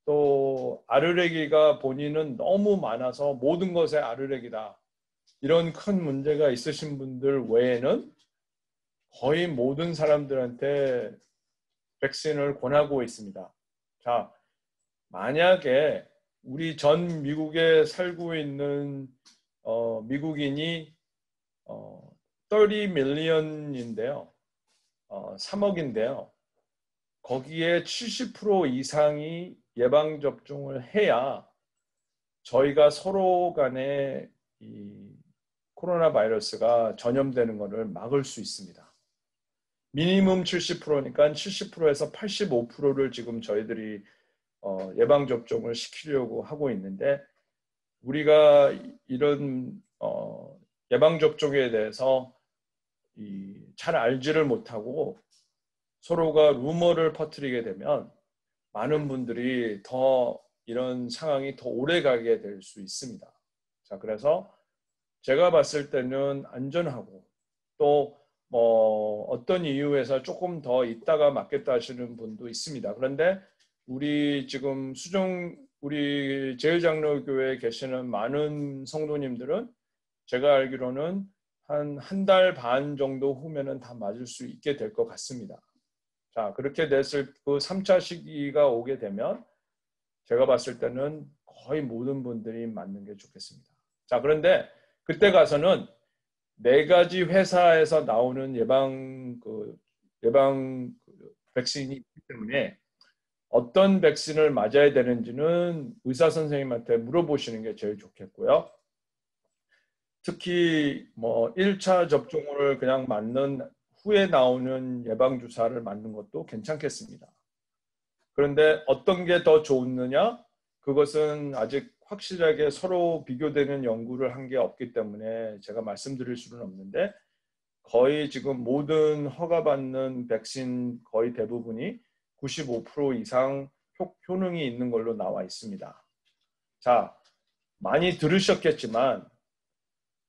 또 아르레기가 본인은 너무 많아서 모든 것에 아르레기다. 이런 큰 문제가 있으신 분들 외에는 거의 모든 사람들한테 백신을 권하고 있습니다. 자, 만약에 우리 전 미국에 살고 있는 미국인이 30 밀리언인데요. 3억인데요. 거기에 70% 이상이 예방접종을 해야 저희가 서로 간에 이 코로나 바이러스가 전염되는 것을 막을 수 있습니다. 미니멈 70%니까 70%에서 85%를 지금 저희들이 예방접종을 시키려고 하고 있는데 우리가 이런 예방접종에 대해서 잘 알지를 못하고 서로가 루머를 퍼뜨리게 되면 많은 분들이 더 이런 상황이 더 오래 가게 될 수 있습니다. 자, 그래서 제가 봤을 때는 안전하고 또 어떤 이유에서 조금 더 있다가 맞겠다 하시는 분도 있습니다. 그런데 우리 지금 우리 제일장로교회에 계시는 많은 성도님들은 제가 알기로는 한 달 반 정도 후면은 다 맞을 수 있게 될 것 같습니다. 자, 그렇게 됐을 그 3차 시기가 오게 되면 제가 봤을 때는 거의 모든 분들이 맞는 게 좋겠습니다. 자, 그런데 그때 가서는 4가지 회사에서 나오는 예방 백신이 있기 때문에 어떤 백신을 맞아야 되는지는 의사 선생님한테 물어보시는 게 제일 좋겠고요. 특히 1차 접종을 그냥 맞는 후에 나오는 예방주사를 맞는 것도 괜찮겠습니다. 그런데 어떤 게 더 좋느냐? 그것은 아직 확실하게 서로 비교되는 연구를 한 게 없기 때문에 제가 말씀드릴 수는 없는데 거의 지금 모든 허가받는 백신 거의 대부분이 95% 이상 효능이 있는 걸로 나와 있습니다. 자, 많이 들으셨겠지만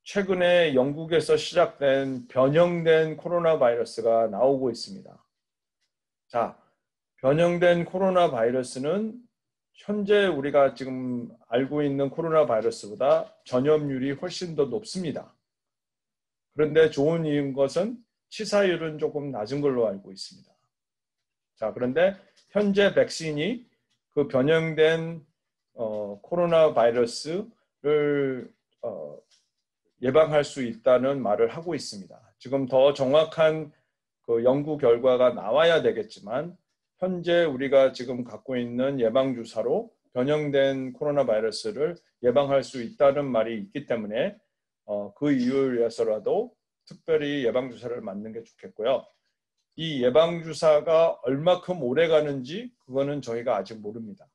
최근에 영국에서 시작된 변형된 코로나 바이러스가 나오고 있습니다. 자, 변형된 코로나 바이러스는 현재 우리가 지금 알고 있는 코로나 바이러스보다 전염률이 훨씬 더 높습니다. 그런데 좋은 이유인 것은 치사율은 조금 낮은 걸로 알고 있습니다. 자, 그런데 현재 백신이 그 변형된 코로나 바이러스를 예방할 수 있다는 말을 하고 있습니다. 지금 더 정확한 그 연구 결과가 나와야 되겠지만 현재 우리가 지금 갖고 있는 예방주사로 변형된 코로나 바이러스를 예방할 수 있다는 말이 있기 때문에 그 이유를 위해서라도 특별히 예방주사를 맞는 게 좋겠고요. 이 예방주사가 얼마큼 오래 가는지 그거는 저희가 아직 모릅니다.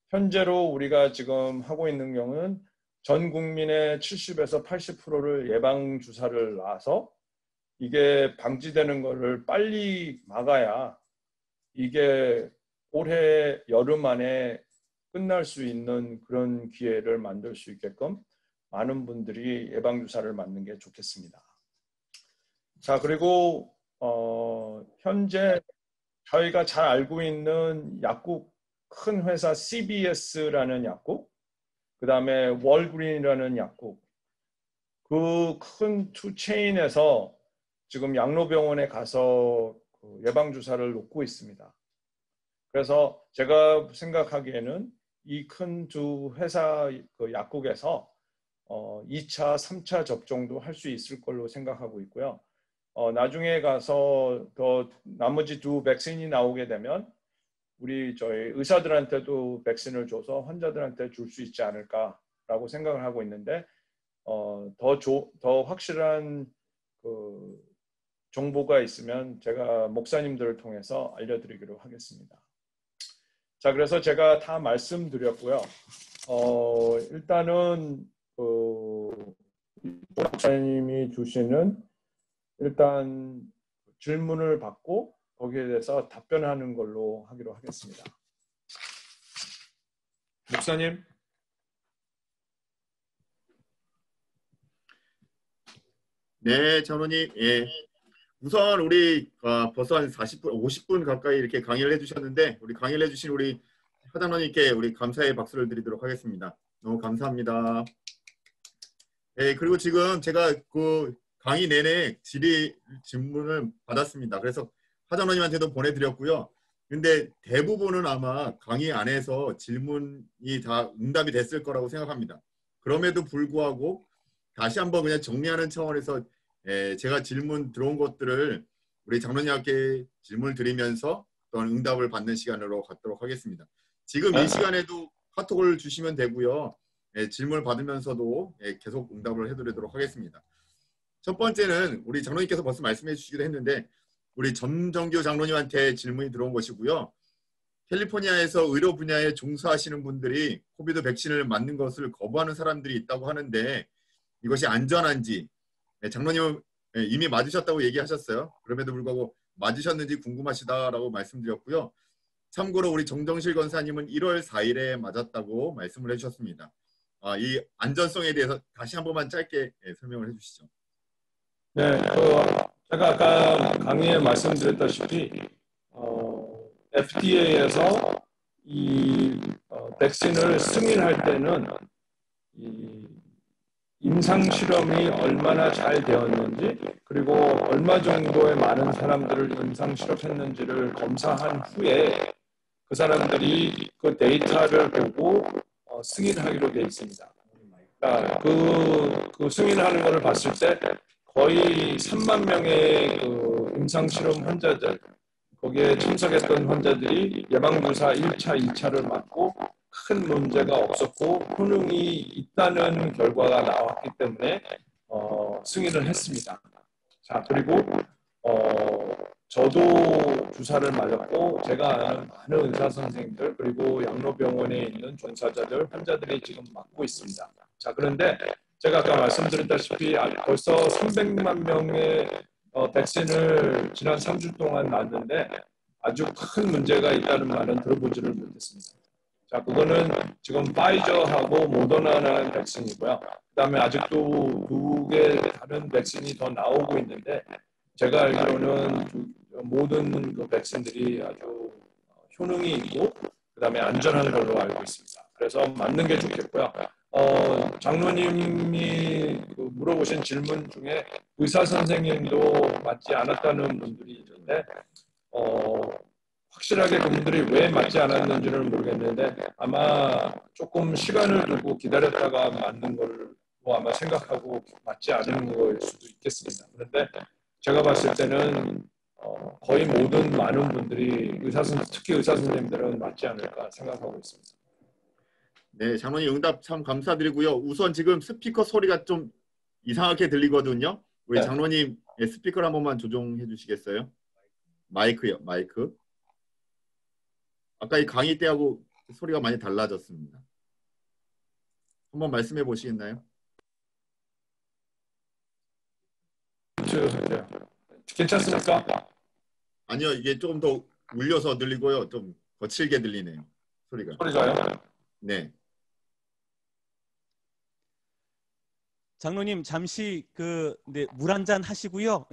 현재로 우리가 지금 하고 있는 경우는 전 국민의 70에서 80%를 예방주사를 놔서 이게 방지되는 것을 빨리 막아야 이게 올해 여름 안에 끝날 수 있는 그런 기회를 만들 수 있게끔 많은 분들이 예방주사를 맞는 게 좋겠습니다. 자, 그리고 현재 저희가 잘 알고 있는 약국 큰 회사 CVS라는 약국, 그 다음에 월그린이라는 약국, 그 큰 투 체인에서 지금 양로병원에 가서 예방주사를 놓고 있습니다. 그래서 제가 생각하기에는 이 큰 두 회사 그 약국에서 2차, 3차 접종도 할 수 있을 걸로 생각하고 있고요. 나중에 가서 더 나머지 두 백신이 나오게 되면 저희 의사들한테도 백신을 줘서 환자들한테 줄 수 있지 않을까라고 생각을 하고 있는데 더 확실한 그 정보가 있으면 제가 목사님들을 통해서 알려드리기로 하겠습니다. 자, 그래서 제가 다 말씀드렸고요. 일단은 목사님이 주시는 일단 질문을 받고 거기에 대해서 답변하는 걸로 하기로 하겠습니다. 목사님. 네, 장로님. 예. 우선 우리 벌써 한 40분, 50분 가까이 이렇게 강의를 해주셨는데 우리 강의를 해주신 우리 하장로님께 우리 감사의 박수를 드리도록 하겠습니다. 너무 감사합니다. 예, 그리고 지금 제가 그 강의 내내 질문을 받았습니다. 그래서 하장로님한테도 보내드렸고요. 근데 대부분은 아마 강의 안에서 질문이 다 응답이 됐을 거라고 생각합니다. 그럼에도 불구하고 다시 한번 그냥 정리하는 차원에서 제가 질문 들어온 것들을 우리 장로님께 질문을 드리면서 또는 응답을 받는 시간으로 갖도록 하겠습니다. 지금 이 시간에도 카톡을 주시면 되고요. 질문을 받으면서도 계속 응답을 해드리도록 하겠습니다. 첫 번째는 우리 장로님께서 벌써 말씀해 주시기도 했는데 우리 전정규 장로님한테 질문이 들어온 것이고요. 캘리포니아에서 의료 분야에 종사하시는 분들이 코비드 백신을 맞는 것을 거부하는 사람들이 있다고 하는데 이것이 안전한지 장로님은 이미 맞으셨다고 얘기하셨어요. 그럼에도 불구하고 맞으셨는지 궁금하시다라고 말씀드렸고요. 참고로 우리 정정실 권사님은 1월 4일에 맞았다고 말씀을 해주셨습니다. 이 안전성에 대해서 다시 한 번만 짧게 설명을 해주시죠. 네, 제가 아까 강의에 말씀드렸다시피 FDA에서 이 백신을 승인할 때는 이 임상 실험이 얼마나 잘 되었는지 그리고 얼마 정도의 많은 사람들을 임상 실험했는지를 검사한 후에 그 사람들이 그 데이터를 보고 승인하기로 되어 있습니다. 그러니까 그 승인하는 것을 봤을 때 거의 3만 명의 그 임상 실험 환자들 거기에 참석했던 환자들이 예방주사 1차, 2차를 맞고 큰 문제가 없었고 효능이 있다는 결과가 나왔기 때문에 승인을 했습니다. 자, 그리고 저도 주사를 맞았고 제가 아는 많은 의사 선생님들 그리고 양로병원에 있는 종사자들 환자들이 지금 맞고 있습니다. 자, 그런데 제가 아까 말씀드렸다시피 벌써 300만 명의 백신을 지난 3주 동안 맞는데 아주 큰 문제가 있다는 말은 들어보지를 못했습니다. 자, 그거는 지금 파이저하고 모더나라는 백신이고요. 그다음에 아직도 2개 다른 백신이 더 나오고 있는데 제가 알기로는 모든 그 백신들이 아주 효능이 있고 그다음에 안전한 걸로 알고 있습니다. 그래서 맞는 게 좋겠고요. 장로님이 물어보신 질문 중에 의사 선생님도 맞지 않았다는 분들이 있는데 확실하게 그분들이 왜 맞지 않았는지는 모르겠는데 아마 조금 시간을 두고 기다렸다가 맞는 걸로 아마 생각하고 맞지 않은 거일 수도 있겠습니다. 그런데 제가 봤을 때는 거의 모든 많은 분들이 특히 의사 선생님들은 맞지 않을까 생각하고 있습니다. 네, 장로님 응답 참 감사드리고요. 우선 지금 스피커 소리가 좀 이상하게 들리거든요. 우리 장로님 스피커를 한 번만 조정해 주시겠어요? 마이크요, 마이크. 아까 이 강의 때하고 소리가 많이 달라졌습니다. 한번 말씀해 보시겠나요? 괜찮습니까? 아니요, 이게 조금 더 울려서 들리고요. 좀 거칠게 들리네요. 소리가. 소리가요? 네. 장로님 잠시 물 한 잔 하시고요.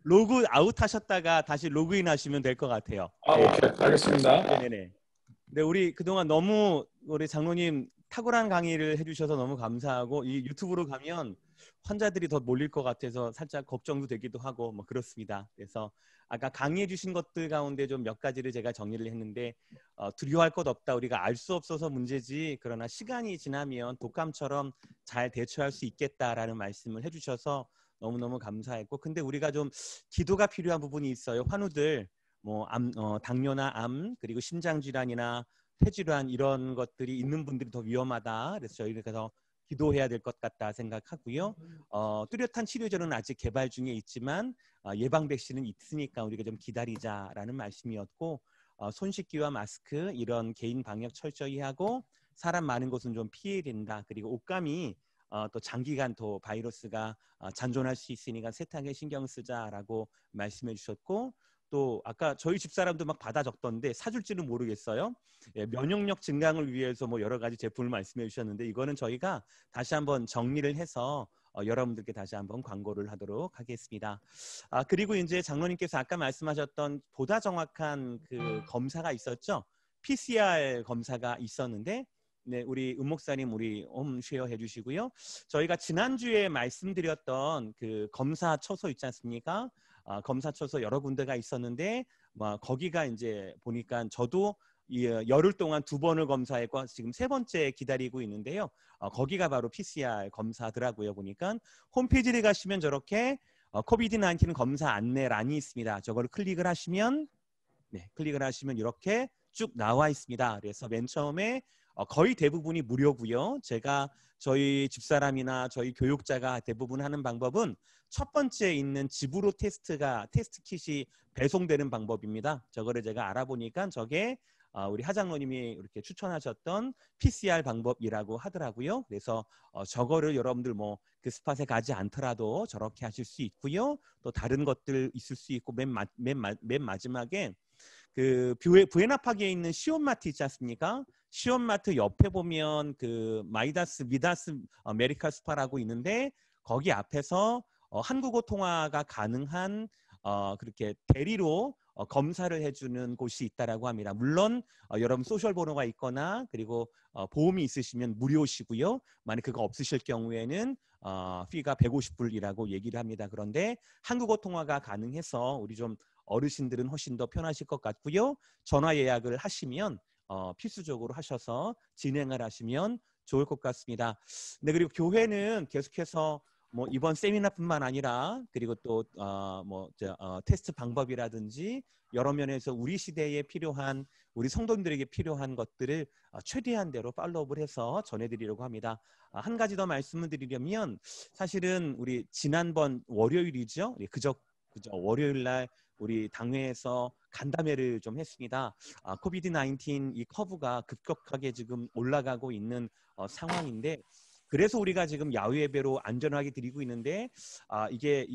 로그 아웃 하셨다가 다시 로그인 하시면 될 것 같아요. 오케이. 알겠습니다. 네네네. 네, 우리 그동안 너무 우리 장로님 탁월한 강의를 해주셔서 너무 감사하고 이 유튜브로 가면 환자들이 더 몰릴 것 같아서 살짝 걱정도 되기도 하고 뭐 그렇습니다. 그래서 아까 강의해 주신 것들 가운데 좀 몇 가지를 제가 정리를 했는데 두려워할 것 없다. 우리가 알 수 없어서 문제지. 그러나 시간이 지나면 독감처럼 잘 대처할 수 있겠다라는 말씀을 해주셔서 너무너무 감사했고, 근데 우리가 좀 기도가 필요한 부분이 있어요. 환우들 뭐 당뇨나 암, 그리고 심장질환이나 폐질환 이런 것들이 있는 분들이 더 위험하다. 그래서 저희가 기도해야 될 것 같다 생각하고요. 뚜렷한 치료제는 아직 개발 중에 있지만 예방 백신은 있으니까 우리가 좀 기다리자라는 말씀이었고, 손 씻기와 마스크 이런 개인 방역 철저히 하고 사람 많은 곳은 좀 피해야 된다. 그리고 옷감이 또 장기간 또 바이러스가 잔존할 수 있으니까 세탁에 신경 쓰자라고 말씀해 주셨고, 또 아까 저희 집사람도 막 받아 적던데 사줄지는 모르겠어요. 예, 면역력 증강을 위해서 뭐 여러 가지 제품을 말씀해 주셨는데 이거는 저희가 다시 한번 정리를 해서 여러분들께 다시 한번 광고를 하도록 하겠습니다. 그리고 이제 장로님께서 아까 말씀하셨던 보다 정확한 그 검사가 있었죠. PCR 검사가 있었는데, 네, 우리 목사님 우리 쉐어 해주시고요. 저희가 지난주에 말씀드렸던 그 검사 처소 있지 않습니까? 검사 처소 여러 군데가 있었는데 거기가 이제 보니까 저도 열흘 동안 2번을 검사했고 지금 3번째 기다리고 있는데요. 거기가 바로 PCR 검사더라고요. 보니까 홈페이지를 가시면 저렇게 코비드-19 검사 안내란이 있습니다. 저걸 클릭을 하시면 이렇게 쭉 나와 있습니다. 그래서 맨 처음에 거의 대부분이 무료고요. 제가 저희 집사람이나 저희 교육자가 대부분 하는 방법은 첫 번째 있는 집으로 테스트 킷이 배송되는 방법입니다. 저거를 제가 알아보니까 저게 우리 하장로님이 이렇게 추천하셨던 PCR 방법이라고 하더라고요. 그래서 저거를 여러분들 뭐 그 스팟에 가지 않더라도 저렇게 하실 수 있고요. 또 다른 것들 있을 수 있고 맨 마지막에 그 부에나파게에 있는 시온마트 있지 않습니까? 시온마트 옆에 보면 그 미다스 메디칼 스파라고 있는데 거기 앞에서 한국어 통화가 가능한 그렇게 대리로 검사를 해주는 곳이 있다라고 합니다. 물론 여러분 소셜 번호가 있거나 그리고 보험이 있으시면 무료시고요. 만약 그거 없으실 경우에는 피가 150불이라고 얘기를 합니다. 그런데 한국어 통화가 가능해서 우리 좀 어르신들은 훨씬 더 편하실 것 같고요. 전화 예약을 하시면 필수적으로 하셔서 진행을 하시면 좋을 것 같습니다. 네, 그리고 교회는 계속해서 뭐 이번 세미나뿐만 아니라 그리고 또 테스트 방법이라든지 여러 면에서 우리 시대에 필요한 우리 성도님들에게 필요한 것들을 최대한대로 팔로우를 해서 전해드리려고 합니다. 한 가지 더 말씀을 드리려면 사실은 우리 지난번 월요일이죠. 그저 월요일 날 우리 당회에서 간담회를 좀 했습니다. 코비드-19 이 커브가 급격하게 지금 올라가고 있는 상황인데 그래서 우리가 지금 야외 예배로 안전하게 드리고 있는데 이게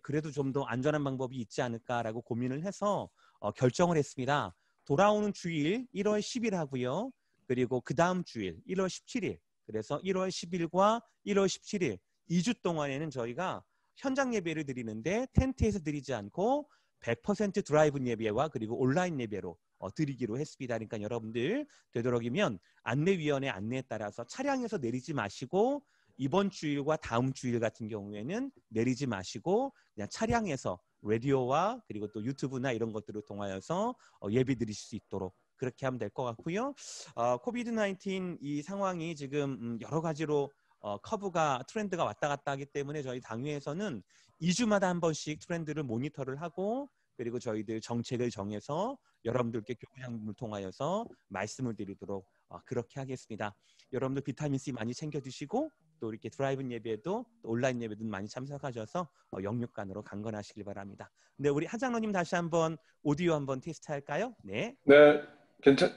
그래도 좀 더 안전한 방법이 있지 않을까라고 고민을 해서 결정을 했습니다. 돌아오는 주일 1월 10일 하고요. 그리고 그 다음 주일 1월 17일. 그래서 1월 10일과 1월 17일 2주 동안에는 저희가 현장 예배를 드리는데 텐트에서 드리지 않고 100% 드라이브 예배와 그리고 온라인 예배로 드리기로 했습니다. 그러니까 여러분들 되도록이면 안내위원회 안내에 따라서 차량에서 내리지 마시고 이번 주일과 다음 주일 같은 경우에는 내리지 마시고 그냥 차량에서 라디오와 그리고 또 유튜브나 이런 것들을 통하여서 예배 드리실 수 있도록 그렇게 하면 될 것 같고요. 코비드-19 이 상황이 지금 여러 가지로 커브가 트렌드가 왔다 갔다 하기 때문에 저희 당회에서는 2주마다 한 번씩 트렌드를 모니터를 하고 그리고 저희들 정책을 정해서 여러분들께 교구장을 통하여서 말씀을 드리도록 그렇게 하겠습니다. 여러분들 비타민C 많이 챙겨 드시고 또 이렇게 드라이브 예배도 또 온라인 예배도 많이 참석하셔서 영육간으로 강건하시길 바랍니다. 네, 우리 하장로님 다시 한번 오디오 한번 테스트 할까요? 네. 네,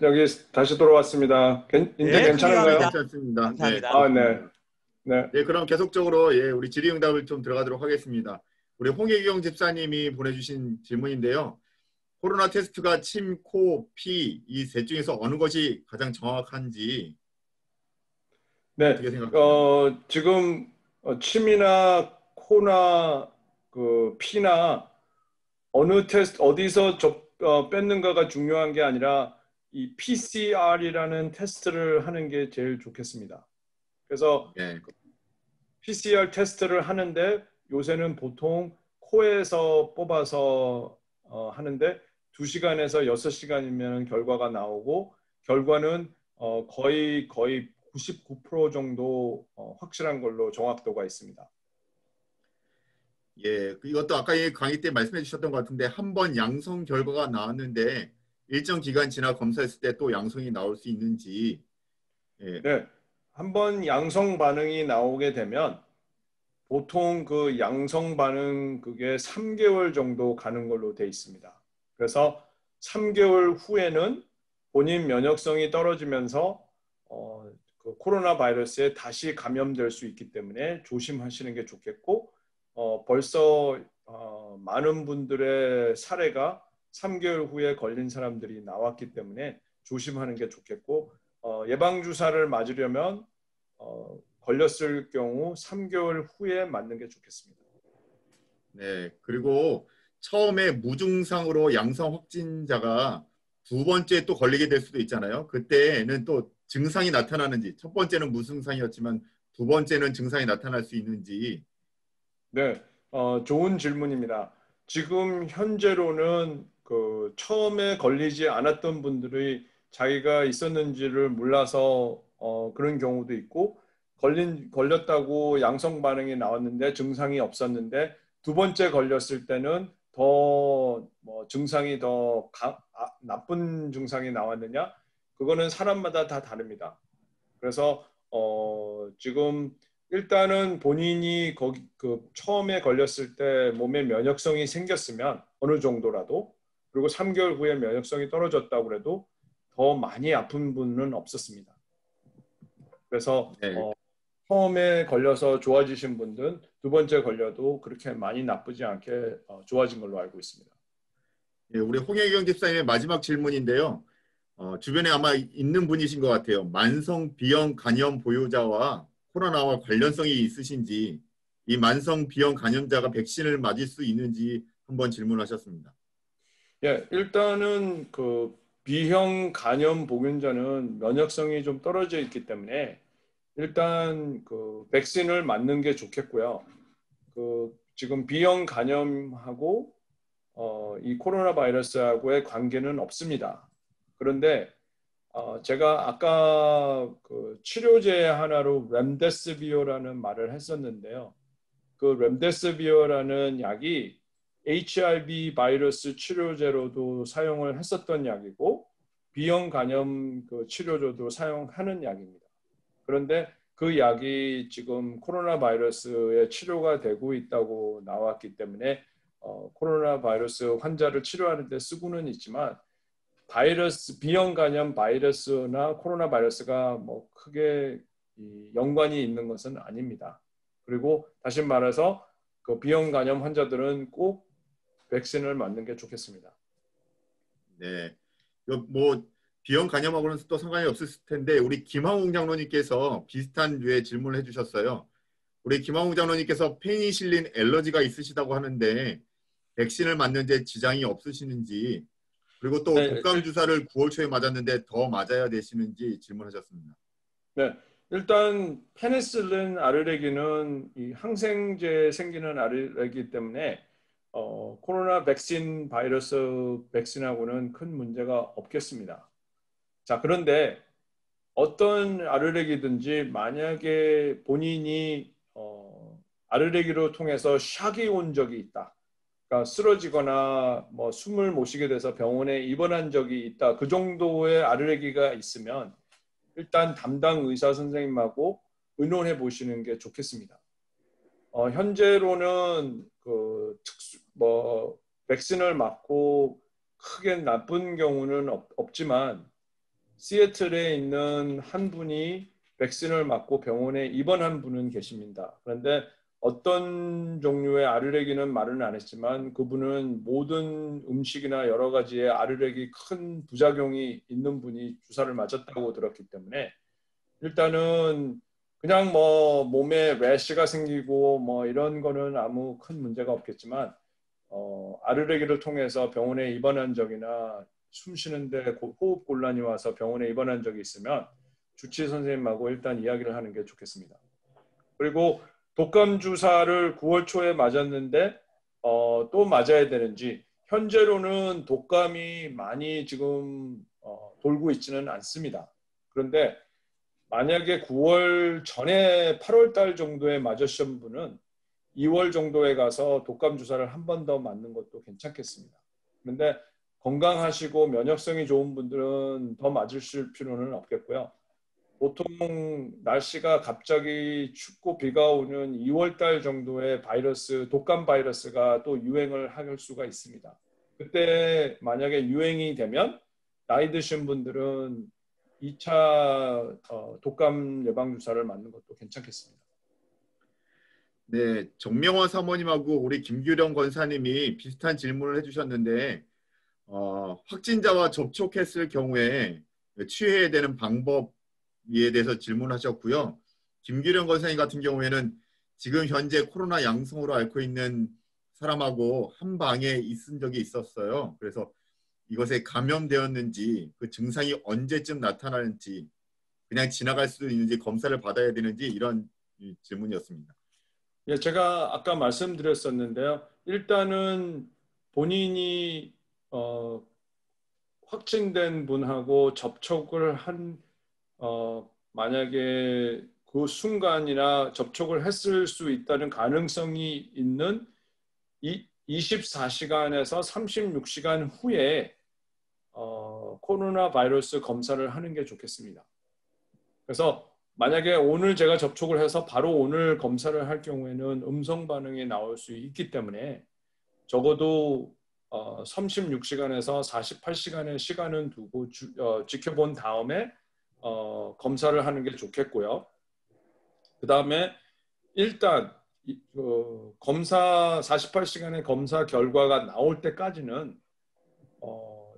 여기 다시 돌아왔습니다. 이제 네, 괜찮은가요? 괜찮습니다. 감사합니다. 네. 네, 그럼 계속적으로 우리 질의응답을 좀 들어가도록 하겠습니다. 우리 홍혜경 집사님이 보내주신 질문인데요. 코로나 테스트가 침, 코, 피 이 셋 중에서 어느 것이 가장 정확한지 어떻게 생각하세요? 지금 침이나 코나 그 피나 어느 테스트 어디서 뺐는가가 중요한 게 아니라 이 PCR이라는 테스트를 하는 게 제일 좋겠습니다. 그래서 PCR 테스트를 하는데 요새는 보통 코에서 뽑아서 하는데 2시간에서 6시간이면 결과가 나오고 결과는 거의 99% 정도 확실한 걸로 정확도가 있습니다. 예, 이것도 아까 강의 때 말씀해 주셨던 것 같은데 한 번 양성 결과가 나왔는데 일정 기간 지나 검사했을 때 또 양성이 나올 수 있는지. 예. 네, 한번 양성 반응이 나오게 되면 보통 그 양성 반응 그게 3개월 정도 가는 걸로 돼 있습니다. 그래서 3개월 후에는 본인 면역성이 떨어지면서 그 코로나 바이러스에 다시 감염될 수 있기 때문에 조심하시는 게 좋겠고 벌써 많은 분들의 사례가 3개월 후에 걸린 사람들이 나왔기 때문에 조심하는 게 좋겠고 예방주사를 맞으려면 걸렸을 경우 3개월 후에 맞는 게 좋겠습니다. 네, 그리고 처음에 무증상으로 양성 확진자가 두 번째 또 걸리게 될 수도 있잖아요. 그때는 또 증상이 나타나는지, 첫 번째는 무증상이었지만 두 번째는 증상이 나타날 수 있는지. 네, 좋은 질문입니다. 지금 현재로는 그 처음에 걸리지 않았던 분들이 자기가 있었는지를 몰라서 그런 경우도 있고 걸렸다고 양성 반응이 나왔는데 증상이 없었는데 두 번째 걸렸을 때는 더 증상이 더 나쁜 증상이 나왔느냐? 그거는 사람마다 다 다릅니다. 그래서 지금 일단은 본인이 거기 그 처음에 걸렸을 때 몸에 면역성이 생겼으면 어느 정도라도 그리고 3개월 후에 면역성이 떨어졌다고 그래도 더 많이 아픈 분은 없었습니다. 그래서 네. 처음에 걸려서 좋아지신 분들은 두 번째 걸려도 그렇게 많이 나쁘지 않게 좋아진 걸로 알고 있습니다. 예, 우리 홍혜경 집사님의 마지막 질문인데요. 주변에 아마 있는 분이신 것 같아요. 만성 B형 간염 보유자와 코로나와 관련성이 있으신지, 이 만성 B형 간염자가 백신을 맞을 수 있는지 한번 질문하셨습니다. 예, 일단은 그 B형 간염 보균자는 면역성이 좀 떨어져 있기 때문에 일단 그 백신을 맞는 게 좋겠고요. 그 지금 B형 간염하고 이 코로나 바이러스하고의 관계는 없습니다. 그런데 제가 아까 그 치료제 하나로 렘데시비어라는 말을 했었는데요. 그 렘데시비어라는 약이 HIV 바이러스 치료제로도 사용을 했었던 약이고 B형 간염 그 치료제도 사용하는 약입니다. 그런데 그 약이 지금 코로나 바이러스의 치료가 되고 있다고 나왔기 때문에 코로나 바이러스 환자를 치료하는 데 쓰고는 있지만 B형 간염 바이러스나 코로나 바이러스가 뭐 크게 연관이 있는 것은 아닙니다. 그리고 다시 말해서 그 B형 간염 환자들은 꼭 백신을 맞는 게 좋겠습니다. 네. 뭐 B형 간염하고는 또 상관이 없을 텐데 우리 김항웅 장로님께서 비슷한 류의 질문을 해주셨어요. 우리 김항웅 장로님께서 페니실린 알러지가 있으시다고 하는데 백신을 맞는 데 지장이 없으시는지 그리고 또 네, 독감 주사를 9월 초에 맞았는데 더 맞아야 되시는지 질문하셨습니다. 네, 일단 페니실린 알레르기는 이 항생제 생기는 알레르기 때문에 코로나 백신 바이러스 백신하고는 큰 문제가 없겠습니다. 자, 그런데 어떤 알레르기든지 만약에 본인이 알레르기로 통해서 샥이 온 적이 있다. 그러니까 쓰러지거나 뭐 숨을 못 쉬게 돼서 병원에 입원한 적이 있다. 그 정도의 알레르기가 있으면 일단 담당 의사 선생님하고 의논해 보시는 게 좋겠습니다. 현재로는 그 백신을 맞고 크게 나쁜 경우는 없지만 시애틀에 있는 한 분이 백신을 맞고 병원에 입원한 분은 계십니다. 그런데 어떤 종류의 알레르기는 말은 안 했지만 그분은 모든 음식이나 여러 가지의 알레르기 큰 부작용이 있는 분이 주사를 맞았다고 들었기 때문에 일단은 그냥 뭐 몸에 래시가 생기고 뭐 이런 거는 아무 큰 문제가 없겠지만 알레르기를 통해서 병원에 입원한 적이나 숨 쉬는데 호흡 곤란이 와서 병원에 입원한 적이 있으면 주치의 선생님하고 일단 이야기를 하는 게 좋겠습니다. 그리고 독감 주사를 9월 초에 맞았는데 또 맞아야 되는지 현재로는 독감이 많이 지금 돌고 있지는 않습니다. 그런데 만약에 9월 전에 8월 달 정도에 맞으신 분은 2월 정도에 가서 독감 주사를 한 번 더 맞는 것도 괜찮겠습니다. 그런데 건강하시고 면역성이 좋은 분들은 더 맞으실 필요는 없겠고요. 보통 날씨가 갑자기 춥고 비가 오는 2월 달 정도에 독감 바이러스가 또 유행을 할 수가 있습니다. 그때 만약에 유행이 되면 나이 드신 분들은 2차 독감 예방 주사를 맞는 것도 괜찮겠습니다. 네, 정명원 사모님하고 우리 김규령 권사님이 비슷한 질문을 해주셨는데 확진자와 접촉했을 경우에 취해야 되는 방법에 대해서 질문하셨고요. 김규령 권사님 같은 경우에는 지금 현재 코로나 양성으로 앓고 있는 사람하고 한 방에 있은 적이 있었어요. 그래서 이것에 감염되었는지, 그 증상이 언제쯤 나타나는지, 그냥 지나갈 수도 있는지 검사를 받아야 되는지 이런 질문이었습니다. 예, 제가 아까 말씀드렸었는데요. 일단은 본인이 확진된 분하고 접촉을 만약에 그 순간이나 접촉을 했을 수 있다는 가능성이 있는 24시간에서 36시간 후에 코로나 바이러스 검사를 하는 게 좋겠습니다. 그래서 만약에 오늘 제가 접촉을 해서 바로 오늘 검사를 할 경우에는 음성 반응이 나올 수 있기 때문에 적어도 36시간에서 48시간의 시간은 두고 지켜본 다음에 검사를 하는 게 좋겠고요. 그 다음에 일단 검사 48시간의 검사 결과가 나올 때까지는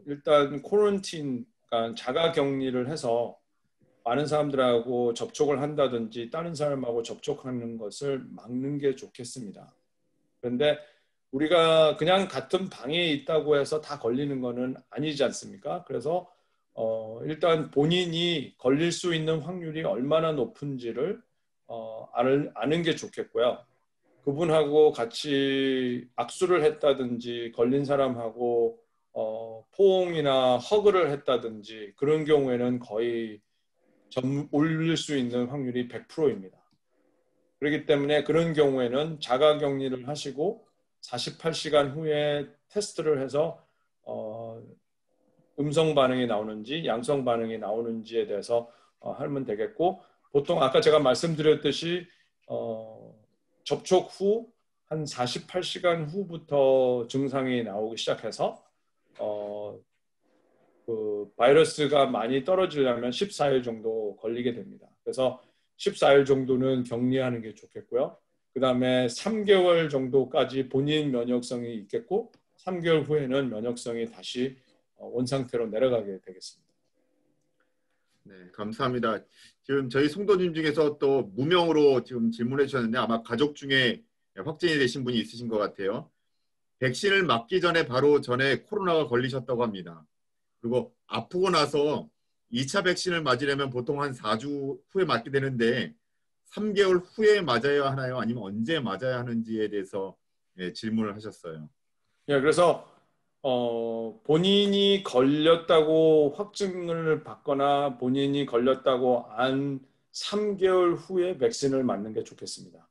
일단 코런틴, 그러니까 자가 격리를 해서 많은 사람들하고 접촉을 한다든지 다른 사람하고 접촉하는 것을 막는 게 좋겠습니다. 그런데 우리가 그냥 같은 방에 있다고 해서 다 걸리는 거는 아니지 않습니까? 그래서 일단 본인이 걸릴 수 있는 확률이 얼마나 높은지를 아는 게 좋겠고요. 그분하고 같이 악수를 했다든지 걸린 사람하고 포옹이나 허그를 했다든지 그런 경우에는 거의 올릴 수 있는 확률이 100%입니다. 그렇기 때문에 그런 경우에는 자가 격리를 하시고 48시간 후에 테스트를 해서 음성 반응이 나오는지 양성 반응이 나오는지에 대해서 하면 되겠고, 보통 아까 제가 말씀드렸듯이 접촉 후 한 48시간 후부터 증상이 나오기 시작해서 그 바이러스가 많이 떨어지려면 14일 정도 걸리게 됩니다. 그래서 14일 정도는 격리하는 게 좋겠고요. 그 다음에 3개월 정도까지 본인 면역성이 있겠고 3개월 후에는 면역성이 다시 원상태로 내려가게 되겠습니다. 네, 감사합니다. 지금 저희 성도님 중에서 또 무명으로 지금 질문해 주셨는데 아마 가족 중에 확진이 되신 분이 있으신 것 같아요. 백신을 맞기 전에 바로 전에 코로나가 걸리셨다고 합니다. 그리고 아프고 나서 2차 백신을 맞으려면 보통 한 4주 후에 맞게 되는데 3개월 후에 맞아야 하나요? 아니면 언제 맞아야 하는지에 대해서 질문을 하셨어요. 예, 그래서 본인이 걸렸다고 확증을 받거나 본인이 걸렸다고 안 3개월 후에 백신을 맞는 게 좋겠습니다.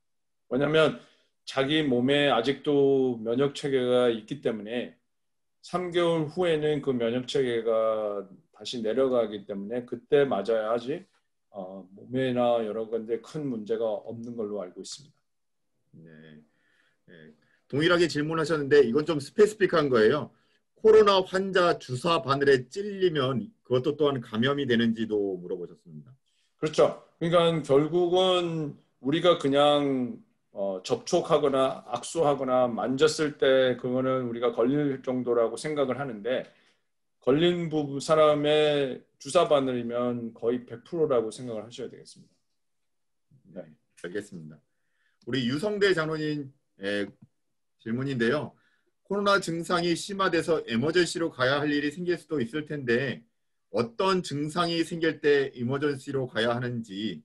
왜냐하면 자기 몸에 아직도 면역 체계가 있기 때문에 3개월 후에는 그 면역 체계가 다시 내려가기 때문에 그때 맞아야 하지 몸에나 여러 군데 큰 문제가 없는 걸로 알고 있습니다. 네. 네. 동일하게 질문하셨는데 이건 좀 스페시픽한 거예요. 코로나 환자 주사 바늘에 찔리면 그것도 또한 감염이 되는지도 물어보셨습니다. 그렇죠. 그러니까 결국은 우리가 그냥 접촉하거나 악수하거나 만졌을 때 그거는 우리가 걸릴 정도라고 생각을 하는데 걸린 사람의 주사 바늘이면 거의 100%라고 생각을 하셔야 되겠습니다. 네, 알겠습니다. 우리 유성대 장로님 질문인데요. 코로나 증상이 심화돼서 에머전시로 가야 할 일이 생길 수도 있을 텐데 어떤 증상이 생길 때 에머전시로 가야 하는지,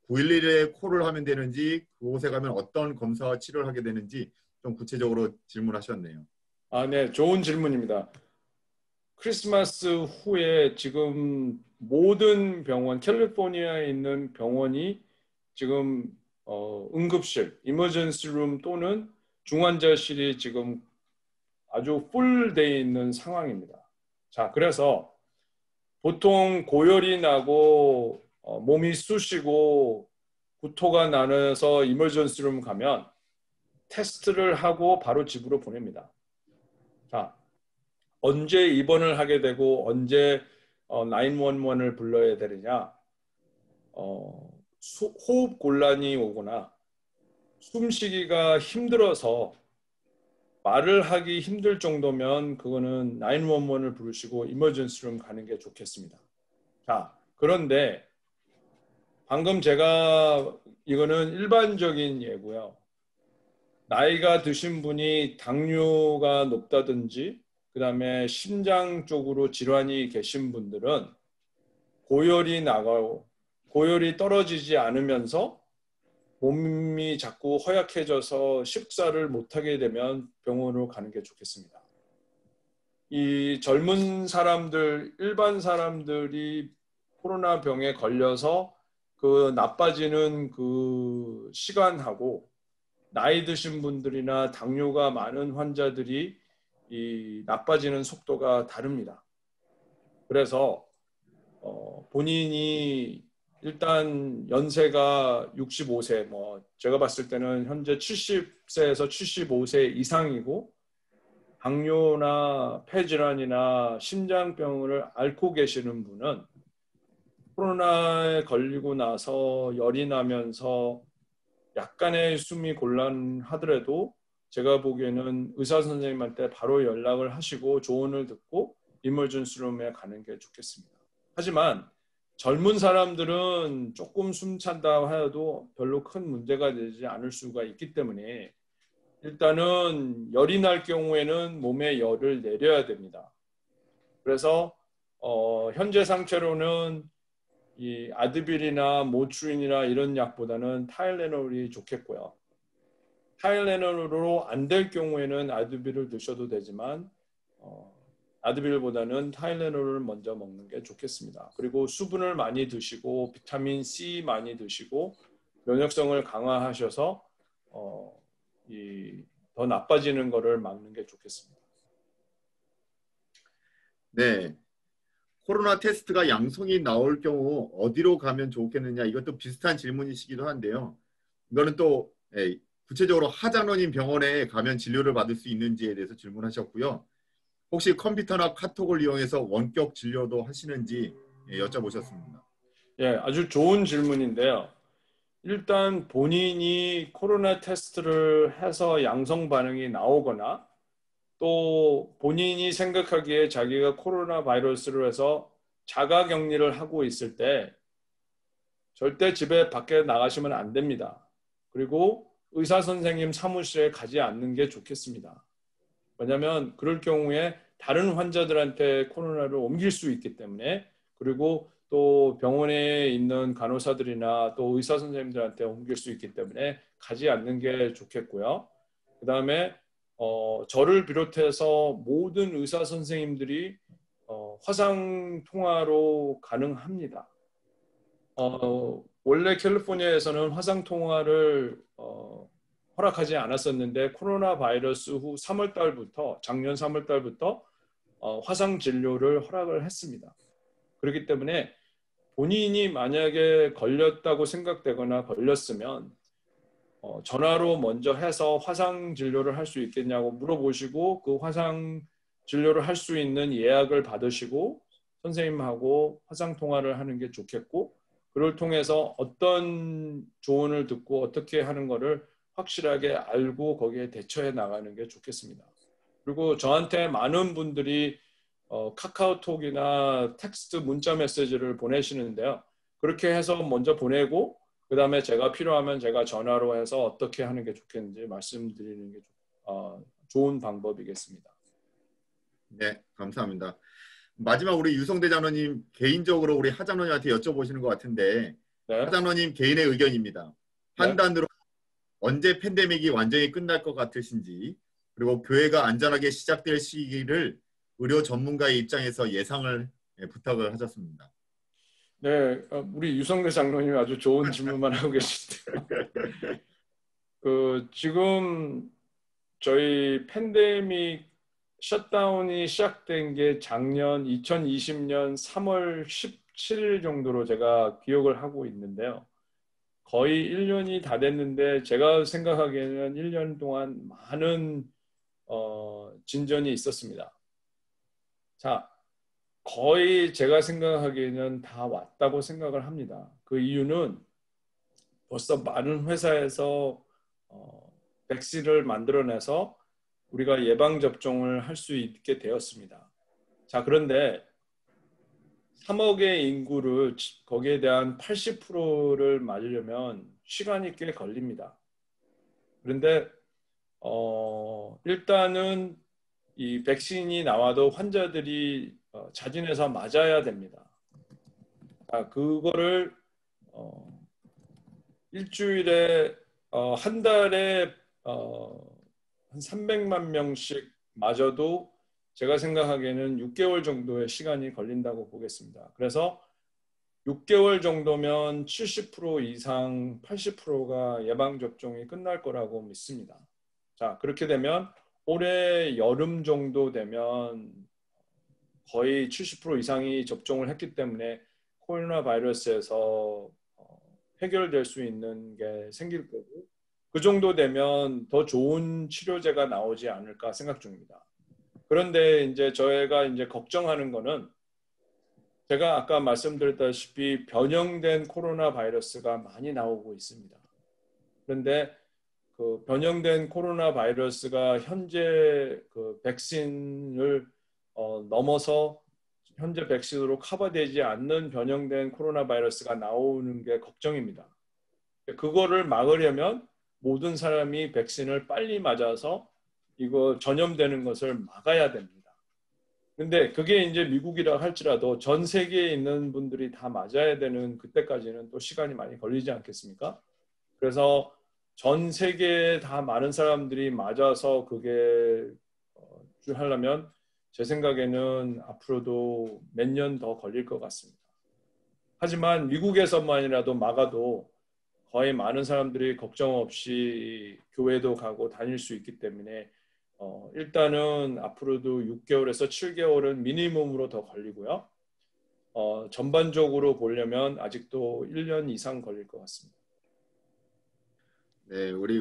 911에 콜을 하면 되는지 그곳에 가면 어떤 검사와 치료를 하게 되는지 좀 구체적으로 질문하셨네요. 네, 좋은 질문입니다. 크리스마스 후에 지금 모든 병원, 캘리포니아에 있는 병원이 지금 응급실, 이머전시 룸 또는 중환자실이 지금 아주 풀되어 있는 상황입니다. 자, 그래서 보통 고열이 나고 몸이 쑤시고 구토가 나서 이머전시 룸 가면 테스트를 하고 바로 집으로 보냅니다. 자, 언제 입원을 하게 되고 언제 911을 불러야 되느냐? 호흡 곤란이 오거나 숨쉬기가 힘들어서 말을 하기 힘들 정도면 그거는 911을 부르시고 이머전시룸 가는 게 좋겠습니다. 자, 그런데 방금 제가 이거는 일반적인 예고요. 나이가 드신 분이 당뇨가 높다든지 그 다음에 심장 쪽으로 질환이 계신 분들은 고열이 나가고 고열이 떨어지지 않으면서 몸이 자꾸 허약해져서 식사를 못하게 되면 병원으로 가는 게 좋겠습니다. 이 젊은 사람들, 일반 사람들이 코로나 병에 걸려서 그 나빠지는 그 시간하고 나이 드신 분들이나 당뇨가 많은 환자들이 이 나빠지는 속도가 다릅니다. 그래서 본인이 일단 연세가 65세, 제가 봤을 때는 현재 70세에서 75세 이상이고 당뇨나 폐질환이나 심장병을 앓고 계시는 분은 코로나에 걸리고 나서 열이 나면서 약간의 숨이 곤란하더라도 제가 보기에는 의사 선생님한테 바로 연락을 하시고 조언을 듣고 이머전시룸에 가는 게 좋겠습니다. 하지만 젊은 사람들은 조금 숨 찬다 해도 별로 큰 문제가 되지 않을 수가 있기 때문에 일단은 열이 날 경우에는 몸에 열을 내려야 됩니다. 그래서 현재 상태로는 이 아드빌이나 모트린이나 이런 약보다는 타일레놀이 좋겠고요. 타일레놀로 안 될 경우에는 아드빌을 드셔도 되지만 아드빌보다는 타일레놀을 먼저 먹는 게 좋겠습니다. 그리고 수분을 많이 드시고 비타민 C 많이 드시고 면역성을 강화하셔서 더 나빠지는 거를 막는 게 좋겠습니다. 네. 코로나 테스트가 양성이 나올 경우 어디로 가면 좋겠느냐, 이것도 비슷한 질문이시기도 한데요. 이거는 또 구체적으로 하장로님 병원에 가면 진료를 받을 수 있는지에 대해서 질문하셨고요. 혹시 컴퓨터나 카톡을 이용해서 원격 진료도 하시는지 여쭤보셨습니다. 예, 아주 좋은 질문인데요. 일단 본인이 코로나 테스트를 해서 양성 반응이 나오거나 또 본인이 생각하기에 자기가 코로나 바이러스로 해서 자가 격리를 하고 있을 때 절대 집에 밖에 나가시면 안 됩니다. 그리고 의사 선생님 사무실에 가지 않는 게 좋겠습니다. 왜냐하면 그럴 경우에 다른 환자들한테 코로나를 옮길 수 있기 때문에, 그리고 또 병원에 있는 간호사들이나 또 의사 선생님들한테 옮길 수 있기 때문에 가지 않는 게 좋겠고요. 그 다음에 저를 비롯해서 모든 의사 선생님들이 화상 통화로 가능합니다. 원래 캘리포니아에서는 화상 통화를 허락하지 않았었는데 코로나 바이러스 후 3월 달부터, 작년 3월 달부터 화상 진료를 허락을 했습니다. 그렇기 때문에 본인이 만약에 걸렸다고 생각되거나 걸렸으면 전화로 먼저 해서 화상 진료를 할 수 있겠냐고 물어보시고 그 화상 진료를 할 수 있는 예약을 받으시고 선생님하고 화상 통화를 하는 게 좋겠고, 그걸 통해서 어떤 조언을 듣고 어떻게 하는 거를 확실하게 알고 거기에 대처해 나가는 게 좋겠습니다. 그리고 저한테 많은 분들이 카카오톡이나 텍스트 문자 메시지를 보내시는데요. 그렇게 해서 먼저 보내고 그 다음에 제가 필요하면 제가 전화로 해서 어떻게 하는 게 좋겠는지 말씀드리는 게 좋은 방법이겠습니다. 네, 감사합니다. 마지막 우리 유성대 장로님 개인적으로 우리 하장로님한테 여쭤보시는 것 같은데, 네. 사장로님 개인의 의견입니다. 판단으로 언제 팬데믹이 완전히 끝날 것 같으신지, 그리고 교회가 안전하게 시작될 시기를 의료 전문가의 입장에서 예상을 부탁을 하셨습니다. 네, 우리 유성래 장로님이 아주 좋은 질문만 하고 계신데, 지금 저희 팬데믹 셧다운이 시작된 게 작년 2020년 3월 17일 정도로 제가 기억을 하고 있는데요. 거의 1년이 다 됐는데 제가 생각하기에는 1년 동안 많은 진전이 있었습니다. 자, 거의 제가 생각하기에는 다 왔다고 생각을 합니다. 그 이유는 벌써 많은 회사에서 백신을 만들어내서 우리가 예방접종을 할 수 있게 되었습니다. 자, 그런데 3억의 인구를 거기에 대한 80%를 맞으려면 시간이 꽤 걸립니다. 그런데 일단은 이 백신이 나와도 환자들이 자진해서 맞아야 됩니다. 그거를 일주일에 한 달에 한 300만 명씩 맞아도 제가 생각하기에는 6개월 정도의 시간이 걸린다고 보겠습니다. 그래서 6개월 정도면 70% 이상 80%가 예방접종이 끝날 거라고 믿습니다. 자, 그렇게 되면 올해 여름 정도 되면 거의 70% 이상이 접종을 했기 때문에 코로나 바이러스에서 해결될 수 있는 게 생길 거고, 그 정도 되면 더 좋은 치료제가 나오지 않을까 생각 중입니다. 그런데 이제 저희가 이제 걱정하는 거는 제가 아까 말씀드렸다시피 변형된 코로나 바이러스가 많이 나오고 있습니다. 그런데 그 변형된 코로나 바이러스가 현재 그 백신을 넘어서 현재 백신으로 커버되지 않는 변형된 코로나 바이러스가 나오는 게 걱정입니다. 그거를 막으려면 모든 사람이 백신을 빨리 맞아서 이거 전염되는 것을 막아야 됩니다. 근데 그게 이제 미국이라 할지라도 전 세계에 있는 분들이 다 맞아야 되는 그때까지는 또 시간이 많이 걸리지 않겠습니까? 그래서 전 세계에 다 많은 사람들이 맞아서 그게 하려면 제 생각에는 앞으로도 몇 년 더 걸릴 것 같습니다. 하지만 미국에서만이라도 막아도 거의 많은 사람들이 걱정 없이 교회도 가고 다닐 수 있기 때문에 일단은 앞으로도 6개월에서 7개월은 미니멈으로 더 걸리고요. 전반적으로 보려면 아직도 1년 이상 걸릴 것 같습니다. 네, 우리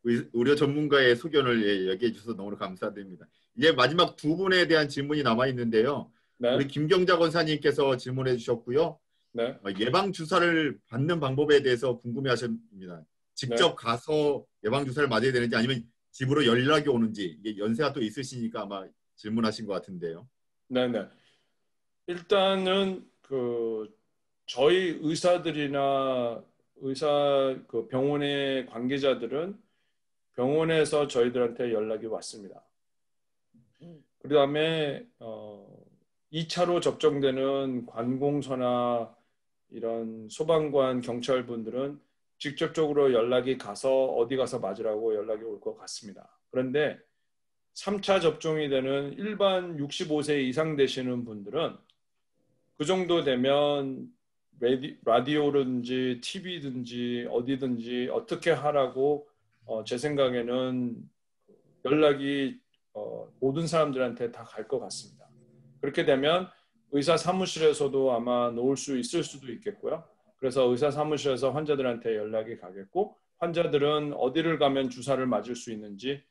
의료 전문가의 소견을 얘기해 주셔서 너무 감사드립니다. 이제 마지막 두 분에 대한 질문이 남아 있는데요. 네. 우리 김경자 권사님께서 질문해 주셨고요. 네. 예방 주사를 받는 방법에 대해서 궁금해하십니다. 직접 가서 예방 주사를 맞아야 되는지 아니면 집으로 연락이 오는지, 이게 연세가 또 있으시니까 아마 질문하신 것 같은데요. 네네. 일단은 저희 의사들이나 그 병원의 관계자들은 병원에서 저희들한테 연락이 왔습니다. 그 다음에 2차로 접종되는 관공서나 이런 소방관, 경찰분들은 직접적으로 연락이 가서 어디 가서 맞으라고 연락이 올 것 같습니다. 그런데 3차 접종이 되는 일반 65세 이상 되시는 분들은 그 정도 되면 라디오든지 TV든지 어디든지 어떻게 하라고 제 생각에는 연락이 모든 사람들한테 다 갈 것 같습니다. 그렇게 되면 의사 사무실에서도 아마 놓을 수 있을 수도 있겠고요. 그래서 의사 사무실에서 환자들한테 연락이 가겠고 환자들은 어디를 가면 주사를 맞을 수 있는지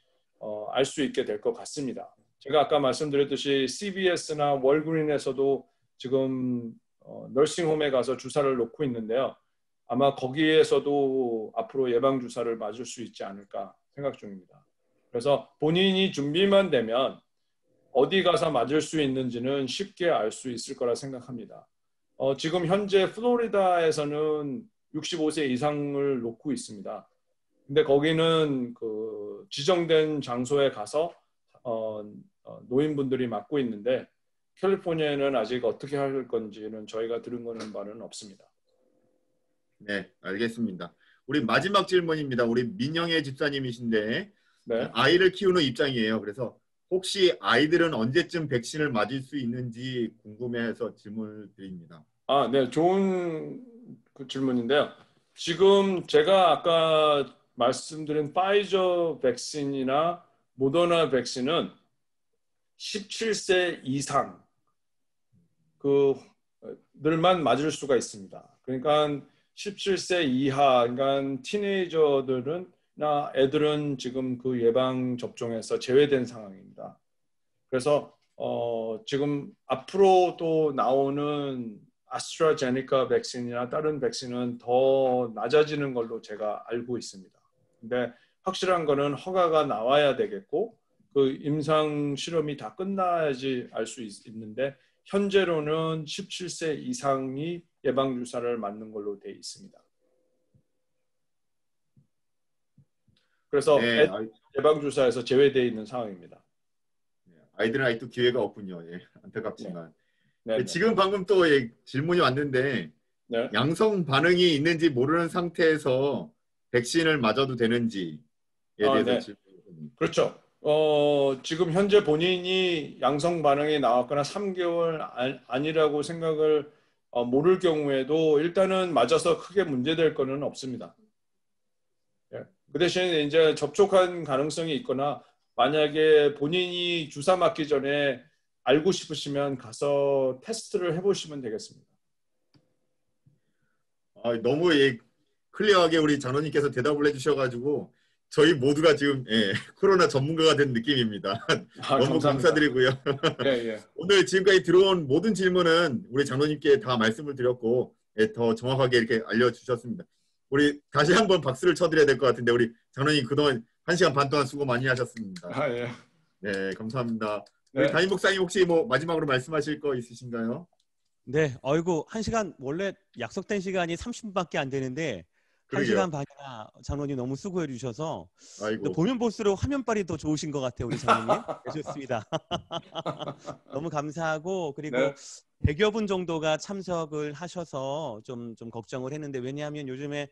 알 수 있게 될 것 같습니다. 제가 아까 말씀드렸듯이 CVS나 월그린에서도 지금 너싱홈에 가서 주사를 놓고 있는데요. 아마 거기에서도 앞으로 예방 주사를 맞을 수 있지 않을까 생각 중입니다. 그래서 본인이 준비만 되면 어디 가서 맞을 수 있는지는 쉽게 알 수 있을 거라 생각합니다. 지금 현재 플로리다에서는 65세 이상을 놓고 있습니다. 근데 거기는 그 지정된 장소에 가서 노인분들이 맞고 있는데 캘리포니아에는 아직 어떻게 할 건지는 저희가 들은 거는 바는 없습니다. 네, 알겠습니다. 우리 마지막 질문입니다. 우리 민영애 집사님이신데 네. 아이를 키우는 입장이에요. 그래서 혹시 아이들은 언제쯤 백신을 맞을 수 있는지 궁금해서 질문을 드립니다. 네, 좋은 그 질문인데요. 지금 제가 아까 말씀드린 파이저 백신이나 모더나 백신은 17세 이상 그들만 맞을 수가 있습니다. 그러니까 17세 이하, 그러니까 티네이저들은나 애들은 지금 그 예방 접종에서 제외된 상황입니다. 그래서 지금 앞으로 또 나오는 아스트라제네카 백신이나 다른 백신은 더 낮아지는 걸로 제가 알고 있습니다. 근데 확실한 거는 허가가 나와야 되겠고 그 임상 실험이 다 끝나야지 알 수 있는데 현재로는 17세 이상이 예방 주사를 맞는 걸로 돼 있습니다. 그래서 네, 예방 주사에서 제외되어 있는 상황입니다. 아이들은 아직도 기회가 없군요. 예, 네. 안타깝지만. 네, 네. 지금 방금 또 질문이 왔는데 네. 양성 반응이 있는지 모르는 상태에서 백신을 맞아도 되는지에 대해서 네. 질문입니다. 그렇죠. 지금 현재 본인이 양성 반응이 나왔거나 3개월 아니라고 생각을 모를 경우에도 일단은 맞아서 크게 문제될 거는 없습니다. 예. 그 대신에 이제 접촉한 가능성이 있거나 만약에 본인이 주사 맞기 전에 알고 싶으시면 가서 테스트를 해보시면 되겠습니다. 너무 클리어하게 우리 장로님께서 대답을 해주셔가지고 저희 모두가 지금 코로나 전문가가 된 느낌입니다. 너무 감사합니다. 감사드리고요. 예. 오늘 지금까지 들어온 모든 질문은 우리 장로님께 다 말씀을 드렸고 더 정확하게 이렇게 알려주셨습니다. 우리 다시 한번 박수를 쳐드려야 될 것 같은데 우리 장로님 그동안 1시간 반 동안 수고 많이 하셨습니다. 예. 네, 감사합니다. 네. 우리 담임 목사님 혹시 마지막으로 말씀하실 거 있으신가요? 네, 어이구 1시간 원래 약속된 시간이 30분밖에 안 되는데 그러게요. 1시간 반이나 장로님 너무 수고해 주셔서 아이고. 보면 볼수록 화면빨이 더 좋으신 것 같아요, 우리 장로님. 네, 좋습니다. 너무 감사하고 그리고 네. 100여 분 정도가 참석을 하셔서 좀 걱정을 했는데 왜냐하면 요즘에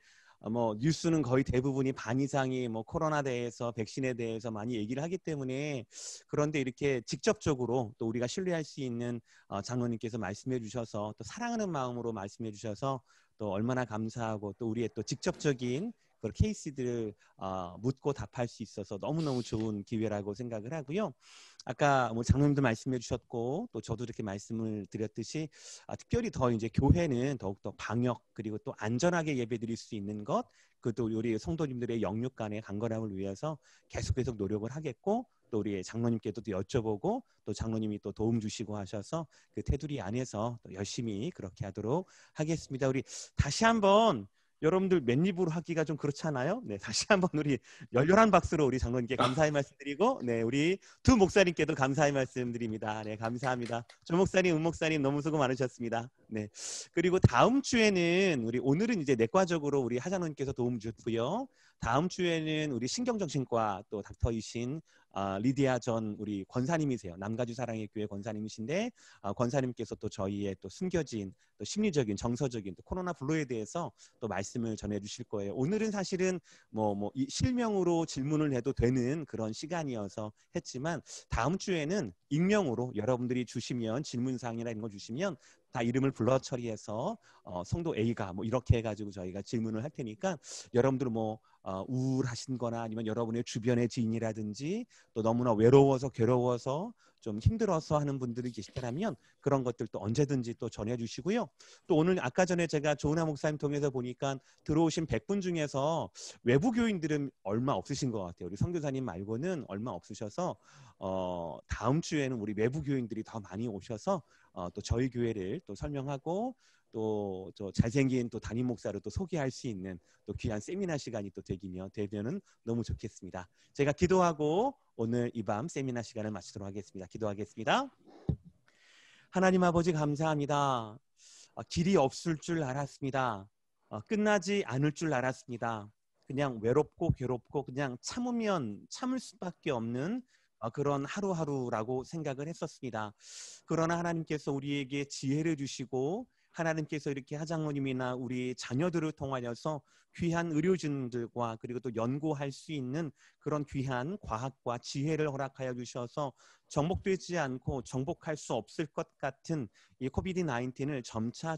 뉴스는 거의 대부분이 반 이상이 코로나 대해서 백신에 대해서 많이 얘기를 하기 때문에 그런데 이렇게 직접적으로 또 우리가 신뢰할 수 있는 장로님께서 말씀해 주셔서 또 사랑하는 마음으로 말씀해 주셔서 또 얼마나 감사하고 또 우리의 또 직접적인 그 케이스들을 묻고 답할 수 있어서 너무너무 좋은 기회라고 생각을 하고요. 아까 장로님도 말씀해 주셨고 또 저도 이렇게 말씀을 드렸듯이 특별히 더 이제 교회는 더욱더 방역 그리고 또 안전하게 예배드릴 수 있는 것 그것도 우리 성도님들의 영육 간의 강건함을 위해서 계속 노력을 하겠고 또 우리 장로님께도 또 여쭤보고 또 장로님이 또 도움 주시고 하셔서 그 테두리 안에서 또 열심히 그렇게 하도록 하겠습니다. 우리 다시 한번 여러분들 맨입으로 하기가 좀 그렇잖아요. 네, 다시 한번 우리 열렬한 박수로 우리 장로님께 감사의 말씀드리고, 네, 우리 두 목사님께도 감사의 말씀드립니다. 네, 감사합니다. 조 목사님, 은 목사님 너무 수고 많으셨습니다. 네, 그리고 다음 주에는 오늘은 이제 내과적으로 우리 하장로님께서 도움 주셨고요. 다음 주에는 우리 신경정신과 또 닥터이신 리디아 전 우리 권사님이세요. 남가주 사랑의 교회 권사님이신데 권사님께서 또 저희의 또 숨겨진 또 심리적인 정서적인 또 코로나 블루에 대해서 또 말씀을 전해 주실 거예요. 오늘은 사실은 이 실명으로 질문을 해도 되는 그런 시간이어서 했지만 다음 주에는 익명으로 여러분들이 주시면 질문사항이나 이런 거 주시면 다 이름을 불러 처리해서 성도 A가 이렇게 해가지고 저희가 질문을 할 테니까 여러분들 우울하신 거나 아니면 여러분의 주변의 지인이라든지 또 너무나 외로워서 괴로워서 좀 힘들어서 하는 분들이 계시다면 그런 것들도 언제든지 또 전해주시고요. 또 오늘 아까 전에 제가 조은하 목사님 통해서 보니까 들어오신 100분 중에서 외부 교인들은 얼마 없으신 것 같아요. 우리 선교사님 말고는 얼마 없으셔서 다음 주에는 우리 외부 교인들이 더 많이 오셔서 또 저희 교회를 또 설명하고 또 저 잘생긴 또 담임 목사를 또 소개할 수 있는 또 귀한 세미나 시간이 또 되면은 너무 좋겠습니다. 제가 기도하고 오늘 이 밤 세미나 시간을 마치도록 하겠습니다. 기도하겠습니다. 하나님 아버지 감사합니다. 길이 없을 줄 알았습니다. 끝나지 않을 줄 알았습니다. 그냥 외롭고 괴롭고 그냥 참을 수밖에 없는 그런 하루하루라고 생각을 했었습니다. 그러나 하나님께서 우리에게 지혜를 주시고 하나님께서 이렇게 하장로님이나 우리 자녀들을 통하여서 귀한 의료진들과 그리고 또 연구할 수 있는 그런 귀한 과학과 지혜를 허락하여 주셔서 정복되지 않고 정복할 수 없을 것 같은 이 코비드-19을 점차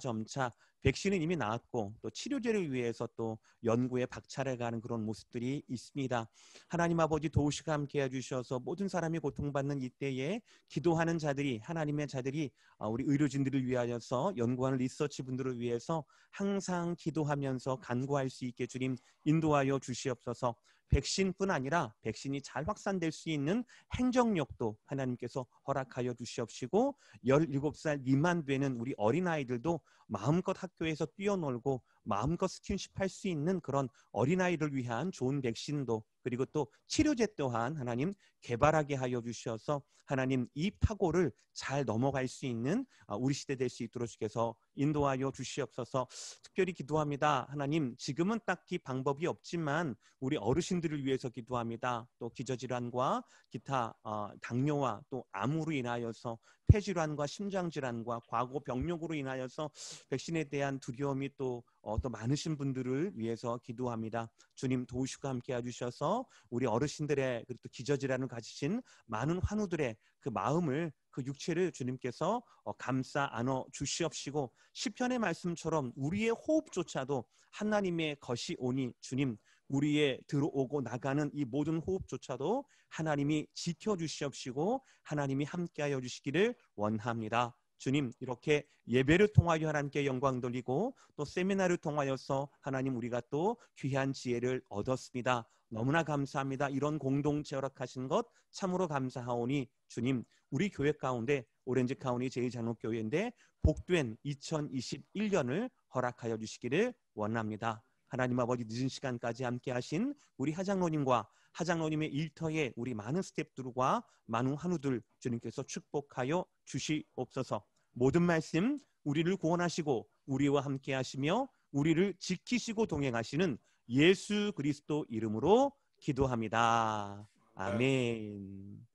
백신은 이미 나왔고 또 치료제를 위해서 또 연구에 박차를 가는 그런 모습들이 있습니다. 하나님 아버지 도우시고 함께 해주셔서 모든 사람이 고통받는 이때에 기도하는 자들이 하나님의 자들이 우리 의료진들을 위하여서 연구하는 리서치 분들을 위해서 항상 기도하면서 간구할 수 있게 주님 인도하여 주시옵소서. 백신뿐 아니라 백신이 잘 확산될 수 있는 행정력도 하나님께서 허락하여 주시옵시고 17살 미만 되는 우리 어린아이들도 마음껏 학교에서 뛰어놀고 마음껏 스킨십 할 수 있는 그런 어린아이를 위한 좋은 백신도 그리고 또 치료제 또한 하나님 개발하게 하여 주셔서 하나님 이 파고를 잘 넘어갈 수 있는 우리 시대 될 수 있도록 주께서 인도하여 주시옵소서. 특별히 기도합니다. 하나님 지금은 딱히 방법이 없지만 우리 어르신들을 위해서 기도합니다. 또 기저질환과 기타 당뇨와 또 암으로 인하여서 폐질환과 심장질환과 과거 병력으로 인하여서 백신에 대한 두려움이 또 많으신 분들을 위해서 기도합니다. 주님 도우시고 함께 해주셔서 우리 어르신들의 그리고 또 기저질환을 가지신 많은 환우들의 그 마음을 그 육체를 주님께서 감싸 안어 주시옵시고 시편의 말씀처럼 우리의 호흡조차도 하나님의 것이 오니 주님 우리의 들어오고 나가는 이 모든 호흡조차도 하나님이 지켜주시옵시고 하나님이 함께하여 주시기를 원합니다. 주님 이렇게 예배를 통하여 하나님께 영광 돌리고 또 세미나를 통하여서 하나님 우리가 또 귀한 지혜를 얻었습니다. 너무나 감사합니다. 이런 공동체 허락하신 것 참으로 감사하오니 주님 우리 교회 가운데 오렌지 카운티 제2장로교회인데 복된 2021년을 허락하여 주시기를 원합니다. 하나님 아버지 늦은 시간까지 함께 하신 우리 하장로님과 하장로님의 일터에 우리 많은 스태프들과 많은 환우들 주님께서 축복하여 주시옵소서. 모든 말씀 우리를 구원하시고 우리와 함께 하시며 우리를 지키시고 동행하시는 예수 그리스도 이름으로 기도합니다. 아멘.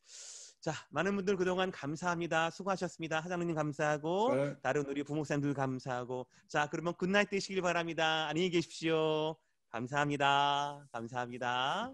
자, 많은 분들 그동안 감사합니다. 수고하셨습니다. 하장로님 감사하고 네. 다른 우리 부목사님들 감사하고 자, 그러면 굿나잇 되시길 바랍니다. 안녕히 계십시오. 감사합니다. 감사합니다.